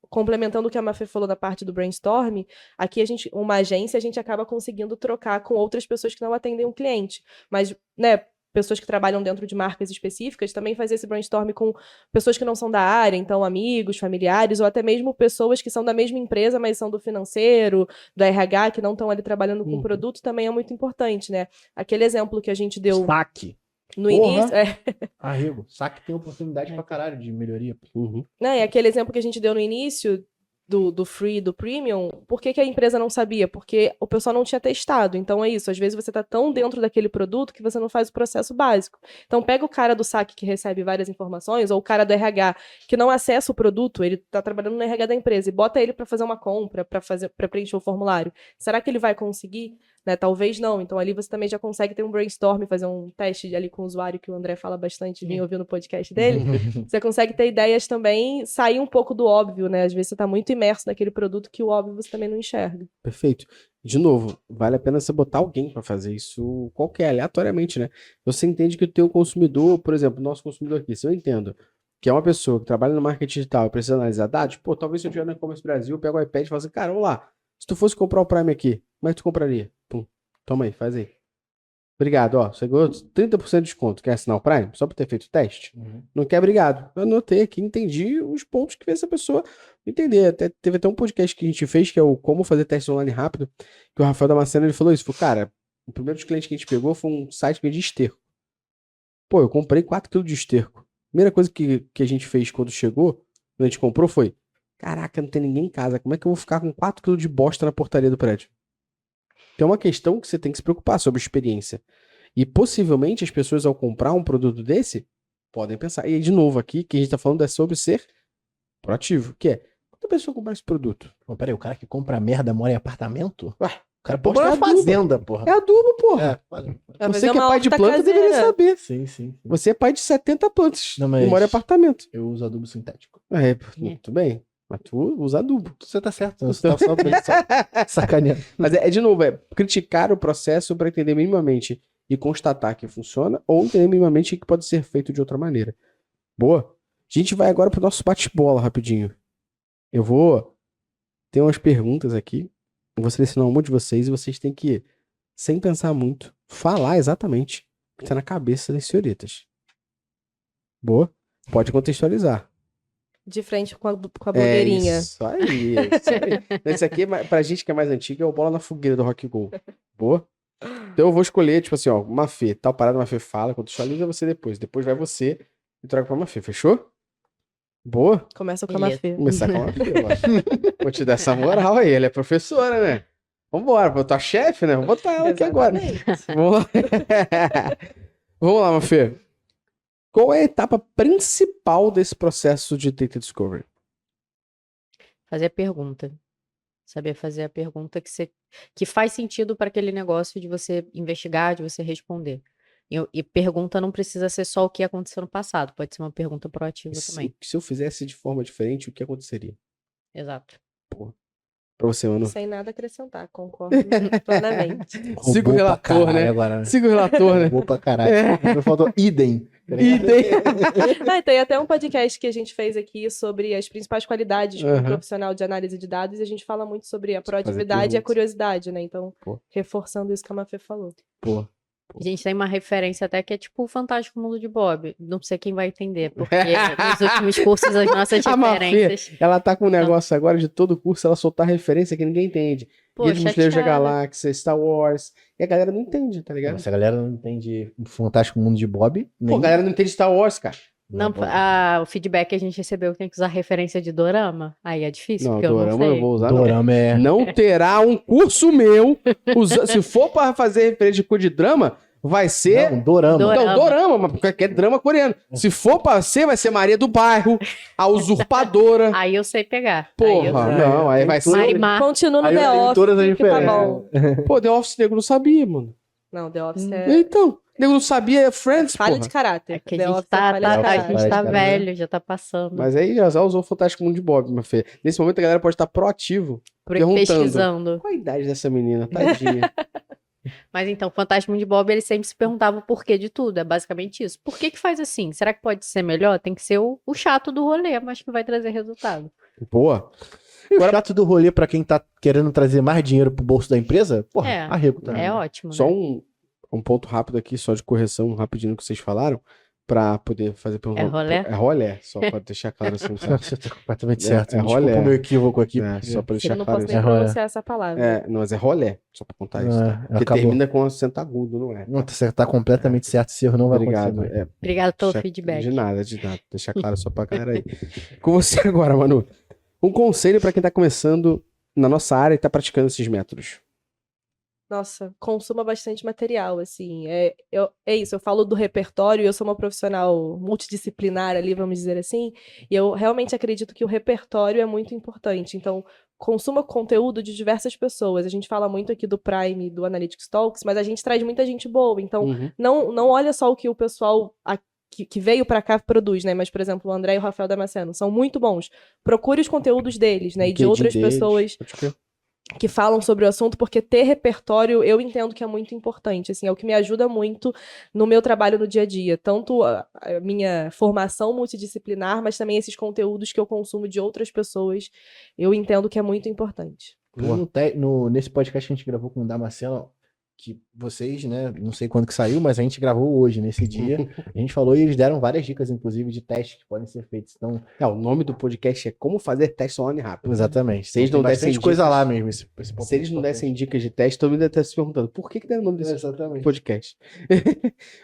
complementando o que a Mafê falou da parte do brainstorm, aqui uma agência, a gente acaba conseguindo trocar com outras pessoas que não atendem um cliente. Mas, né, pessoas que trabalham dentro de marcas específicas também fazer esse brainstorm com pessoas que não são da área, então amigos, familiares, ou até mesmo pessoas que são da mesma empresa, mas são do financeiro, do RH, que não estão ali trabalhando com produto, também é muito importante, né? Aquele exemplo que a gente deu Saque. no Porra. início... Arrego. Saque tem oportunidade pra caralho de melhoria. Né, e aquele exemplo que a gente deu no início do free, do premium, por que a empresa não sabia? Porque o pessoal não tinha testado. Então é isso, às vezes você tá tão dentro daquele produto que você não faz o processo básico. Então pega o cara do saque que recebe várias informações, ou o cara do RH que não acessa o produto, ele tá trabalhando no RH da empresa, e bota ele para fazer uma compra, para preencher o formulário. Será que ele vai conseguir? Né, talvez não. Então ali você também já consegue ter um brainstorm, fazer um teste ali com o usuário, que o André fala bastante, vim ouvir no podcast dele. Você consegue ter ideias também, sair um pouco do óbvio, né? Às vezes você tá muito imerso naquele produto que o óbvio você também não enxerga. Perfeito. De novo, vale a pena você botar alguém para fazer isso qualquer, aleatoriamente, né? Você entende que o teu consumidor, por exemplo, o nosso consumidor aqui, se eu entendo que é uma pessoa que trabalha no marketing digital e precisa analisar dados, pô, talvez se eu estiver no e-commerce Brasil, eu pego o iPad e falo assim, cara, vamos lá, se tu fosse comprar o Prime aqui, como é que tu compraria? Pum, toma aí, faz aí. Obrigado, ó, você ganhou 30% de desconto, quer assinar o Prime? Só por ter feito o teste? Não quer, obrigado. Eu anotei aqui, entendi os pontos que fez essa pessoa entender. Teve até um podcast que a gente fez, que é o Como Fazer Teste Online Rápido, que o Rafael Damasceno, ele falou isso. Falou, cara, o primeiro cliente que a gente pegou foi um site que vendia esterco. Pô, eu comprei 4 kg de esterco. Primeira coisa que a gente fez quando chegou, quando a gente comprou, foi, caraca, não tem ninguém em casa, como é que eu vou ficar com 4 kg de bosta na portaria do prédio? Tem uma questão que você tem que se preocupar sobre experiência. E possivelmente as pessoas, ao comprar um produto desse, podem pensar. E aí, de novo, aqui, que a gente tá falando é sobre ser proativo. Que é, quando a pessoa comprar esse produto? Pô, peraí, o cara que compra merda mora em apartamento? Ué, O cara bosta mora é na adubo. fazenda, porra. É adubo, porra. É, Você que é pai de planta deveria saber. sim, sim. Você é pai de 70 plantas Não, mas- e mora em apartamento. Eu uso adubo sintético. É, muito bem. Mas tu usa adubo. Você tá certo, você tá só sacaneando. Mas de novo, é criticar o processo para entender minimamente e constatar que funciona, ou entender minimamente que pode ser feito de outra maneira. Boa? A gente vai agora pro nosso bate-bola rapidinho. Eu vou ter umas perguntas aqui. Eu vou selecionar uma de vocês e vocês têm que, sem pensar muito, falar exatamente o que tá na cabeça das senhoritas. Boa? Pode contextualizar. De frente com a blogueirinha. É isso aí, isso aí. Esse aqui, pra gente que é mais antigo, é o Bola na Fogueira do Rock Go. Boa? Então eu vou escolher, tipo assim, ó, Mafê, tal parada, Mafê fala, contextualiza você depois. Depois vai você e troca pra Mafê, fechou? Boa? Começa com a Beleza. Mafê. Começar com a Mafê, ó. Vou te dar essa moral aí, ela é professora, né? Vambora, eu tô a chefe, né? Vou botar ela aqui agora. Exatamente. Vamos lá. Vamos lá, Mafê. Qual é a etapa principal desse processo de Data Discovery? Fazer a pergunta. Saber fazer a pergunta que faz sentido para aquele negócio de você investigar, de você responder. E pergunta não precisa ser só o que aconteceu no passado, pode ser uma pergunta proativa também. Se eu fizesse de forma diferente, o que aconteceria? Exato. Pra você, Manu. Sem nada a acrescentar, concordo plenamente. Siga o Roubou pra relator, caralho né? Agora, né? Siga o relator, né? Roubou pra caralho. Faltou idem. E tem... Ah, e tem até um podcast que a gente fez aqui sobre as principais qualidades de um Aham. profissional de análise de dados, e a gente fala muito sobre a Fazer proatividade e a perguntas. curiosidade, né? Então, Pô. reforçando isso que a Mafê falou. Pô. A gente tem uma referência até que é tipo o Fantástico Mundo de Bob. Não sei quem vai entender, porque nos últimos cursos as nossas A Mafê, referências... ela tá com um negócio agora de todo curso, ela soltar referência que ninguém entende. Pô, Guia dos Mochileiros da chateada. Galáxia, Star Wars. E a galera não entende, tá ligado? Essa galera não entende o Fantástico Mundo de Bob. Pô, a galera não entende Star Wars, cara. Não, o feedback que a gente recebeu que tem que usar referência de dorama. Aí é difícil, Não, porque eu não Dorama sei. eu vou usar. Não. Dorama é. Não terá um curso meu. Se for para fazer referência de cor de drama, vai ser. Não, Dorama. Dorama. Não, dorama, mas porque é drama coreano. Se for pra ser, vai ser Maria do Bairro, a usurpadora. Aí eu sei pegar. Porra, Aí eu não, aí vai ser. Marimar. Continua no Aí eu The tenho Office, todas as que tá referências. bom. Pô, The Office Negro não sabia, mano. Não, The Office é Então, Nego não sabia, é Friends, falha porra. de caráter. É que The a gente Office tá, é falha de a caráter. gente tá Cara, velho, já tá passando. Mas aí já usou o Fantástico Mundo de Bob, meu filho. Nesse momento a galera pode estar proativo, perguntando. Pesquisando. Qual a idade dessa menina? Tadinha. Mas então, o Fantástico Mundo de Bob, ele sempre se perguntava o porquê de tudo. É basicamente isso. Por que que faz assim? Será que pode ser melhor? Tem que ser o chato do rolê, mas que vai trazer resultado. Boa. E o chato do rolê pra quem tá querendo trazer mais dinheiro pro bolso da empresa, porra, É, arrego, tá? É ótimo, Só né? um ponto rápido aqui, só de correção, rapidinho no que vocês falaram, pra poder fazer pergunta. É rolê? É rolê, só pra deixar claro assim, sabe? Você tá completamente É, certo. é Desculpa rolê. o meu equívoco aqui. É, porque- só pra Eu deixar não claro posso isso. nem É rolê. pronunciar essa palavra. É, não, mas é rolê, só pra contar isso. Tá? Ah, Porque acabou. termina com acento agudo, não é? Não, você tá completamente certo, esse erro não vai Obrigado. acontecer. É, Obrigado pelo deixa- feedback. De nada, de nada. Deixar claro só pra galera aí. Com você agora, Manu. Um conselho pra quem tá começando na nossa área e tá praticando esses métodos. Nossa, consuma bastante material, assim. É isso, eu falo do repertório, eu sou uma profissional multidisciplinar ali, vamos dizer assim, e eu realmente acredito que o repertório é muito importante. Então, consuma conteúdo de diversas pessoas. A gente fala muito aqui do Prime, do Analytics Talks, mas a gente traz muita gente boa. Então, Uhum. não olha só o que o pessoal que veio pra cá produz, né? Mas, por exemplo, o André e o Rafael Damasceno são muito bons. Procure os conteúdos deles, né? E de LinkedIn outras deles, pessoas pode crer. que falam sobre o assunto, porque ter repertório eu entendo que é muito importante, assim, é o que me ajuda muito no meu trabalho no dia a dia, tanto a minha formação multidisciplinar, mas também esses conteúdos que eu consumo de outras pessoas, eu entendo que é muito importante. Nesse podcast que a gente gravou com o Damasceno, que vocês, né, não sei quando que saiu, mas a gente gravou hoje, nesse dia. A gente falou e eles deram várias dicas, inclusive, de testes que podem ser feitos. Então, O nome do podcast é Como Fazer Teste Online Rápido. exatamente. Se eles Então, não tem dessem bastante coisa dicas- lá mesmo. Esse ponto Se eles não importante. dessem dicas de teste, todo mundo deve estar se perguntando por que deram o nome desse Exatamente. podcast.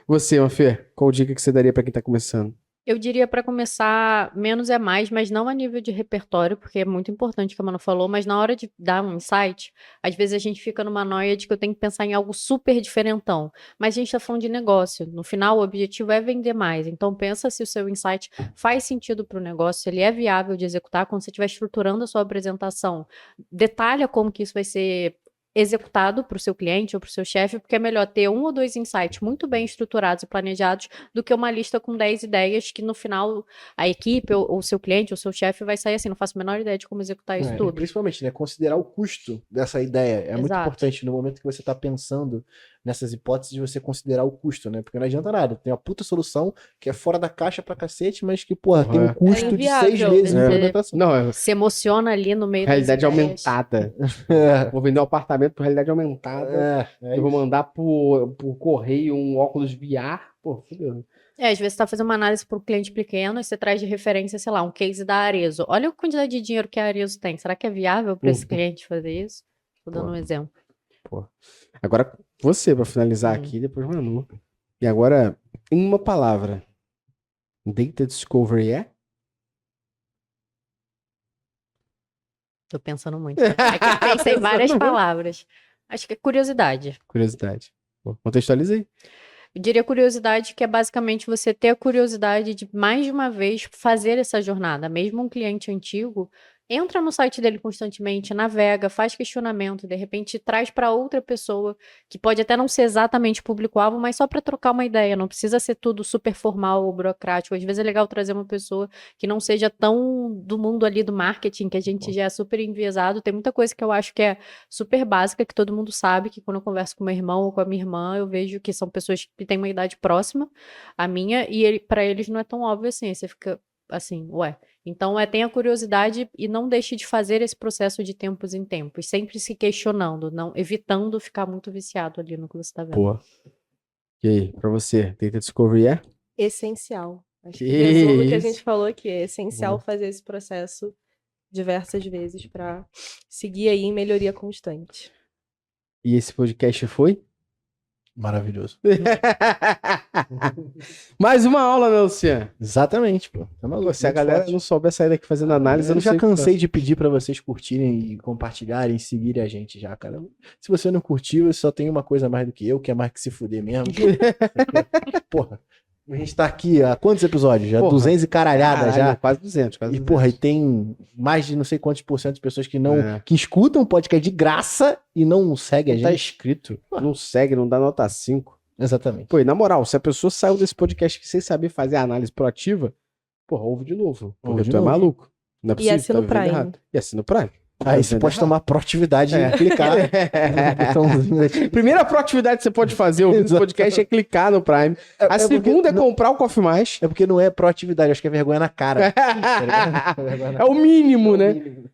Você, Mafê, qual dica que você daria pra quem tá começando? Eu diria para começar, menos é mais, mas não a nível de repertório, porque é muito importante, como a Manu falou, mas na hora de dar um insight, às vezes a gente fica numa noia de que eu tenho que pensar em algo super diferentão. Mas a gente está falando de negócio. No final, o objetivo é vender mais. Então, pensa se o seu insight faz sentido para o negócio, se ele é viável de executar. Quando você estiver estruturando a sua apresentação, detalha como que isso vai ser executado para o seu cliente ou para o seu chefe, porque é melhor ter 1 ou 2 insights muito bem estruturados e planejados do que uma lista com 10 ideias que no final a equipe ou o seu cliente ou o seu chefe vai sair assim, não faço a menor ideia de como executar isso E tudo. principalmente, né, considerar o custo dessa ideia. É muito Exato. importante no momento que você está pensando nessas hipóteses, você considerar o custo, né? Porque não adianta nada. Tem uma puta solução que é fora da caixa pra cacete, mas que, porra, tem um custo de inviável. 6 meses de É. implementação. Não, é Se emociona ali no meio realidade das ideias. aumentada. É, Vou vender um apartamento por realidade aumentada. Eu vou isso. mandar por correio um óculos VR. Pô, fudeu. Às vezes você está fazendo uma análise para o cliente pequeno e você traz de referência, sei lá, um case da Arezzo. Olha a quantidade de dinheiro que a Arezzo tem. Será que é viável para esse cliente fazer isso? Estou dando um exemplo. Agora você, pra finalizar aqui, depois Manu. E agora, em uma palavra. Data Discovery é? Tô pensando muito. É que eu pensei em várias palavras. Acho que é curiosidade. Curiosidade. Pô, contextualiza aí. Eu diria curiosidade, que é basicamente você ter a curiosidade de mais de uma vez fazer essa jornada. Mesmo um cliente antigo, entra no site dele constantemente, navega, faz questionamento, de repente traz para outra pessoa, que pode até não ser exatamente público-alvo, mas só para trocar uma ideia, não precisa ser tudo super formal ou burocrático. Às vezes é legal trazer uma pessoa que não seja tão do mundo ali do marketing, que a gente já é super enviesado. Tem muita coisa que eu acho que é super básica, que todo mundo sabe, que quando eu converso com meu irmão ou com a minha irmã, eu vejo que são pessoas que têm uma idade próxima à minha, e para eles não é tão óbvio assim, aí você fica assim, ué. Então, tenha curiosidade e não deixe de fazer esse processo de tempos em tempos, sempre se questionando, não evitando ficar muito viciado ali no que você está vendo. Pô. E aí, pra você, Data Discovery é? Essencial. Acho que Que resumo o que a isso? gente falou aqui. É essencial fazer esse processo diversas vezes para seguir aí em melhoria constante. E esse podcast foi? Maravilhoso. Mais uma aula, né, Luciano? Exatamente, pô. Tá maluco, Se a muito galera forte. não souber sair daqui fazendo análise, eu Eu não já sei o que cansei de pedir pra vocês curtirem e compartilharem, seguirem a gente já, cara. Se você não curtiu, você só tem uma coisa a mais do que eu, que é mais que se fuder mesmo. Porra, a gente tá aqui há quantos episódios? Já Porra. 200 e caralhada Caralho, já. Quase 200, quase E 200. porra, e tem mais de não sei quantos por cento de pessoas que não É. que escutam o podcast de graça e não seguem a Não tá gente. escrito, não segue, não dá nota 5. Exatamente. Pô, e na moral, se a pessoa saiu desse podcast sem saber fazer a análise proativa, porra, ouve de novo. Porque Ouve de tu é novo. maluco. Não é possível, assina o tá vivendo Prime. errado. E assina o Prime. Aí você pode tomar proatividade e clicar no botãozinho aqui. Primeira proatividade que você pode fazer ouvindo esse podcast é clicar no Prime. A segunda é comprar o Coffee Mais. É porque não é proatividade, acho que é vergonha na cara. Tá ligado? Vergonha na É o mínimo, né? mínimo.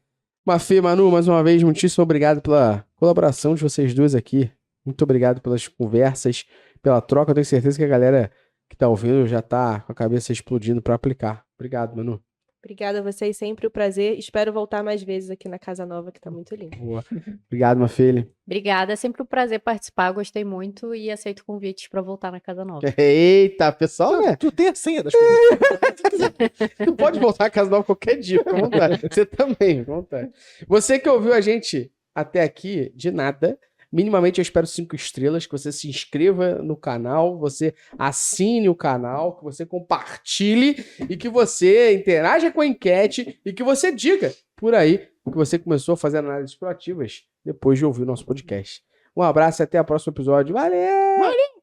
Mafê, Manu, mais uma vez, muitíssimo obrigado pela colaboração de vocês duas aqui. Muito obrigado pelas conversas, pela troca. Eu tenho certeza que a galera que tá ouvindo já tá com a cabeça explodindo pra aplicar. Obrigado, Manu. Obrigada a vocês, sempre um prazer. Espero voltar mais vezes aqui na Casa Nova, que tá muito lindo. Boa. Obrigado, Mafê. Obrigada, é sempre um prazer participar, gostei muito e aceito convites para voltar na Casa Nova. Eita, pessoal, né? Tu tem a senha das coisas. Tu pode voltar a casa nova qualquer dia, fica à vontade. Você também, fica à vontade. Você que ouviu a gente até aqui, de nada, minimamente eu espero 5 estrelas, que você se inscreva no canal, você assine o canal, que você compartilhe e que você interaja com a enquete e que você diga por aí que você começou a fazer análises proativas depois de ouvir o nosso podcast. Um abraço e até o próximo episódio. Valeu!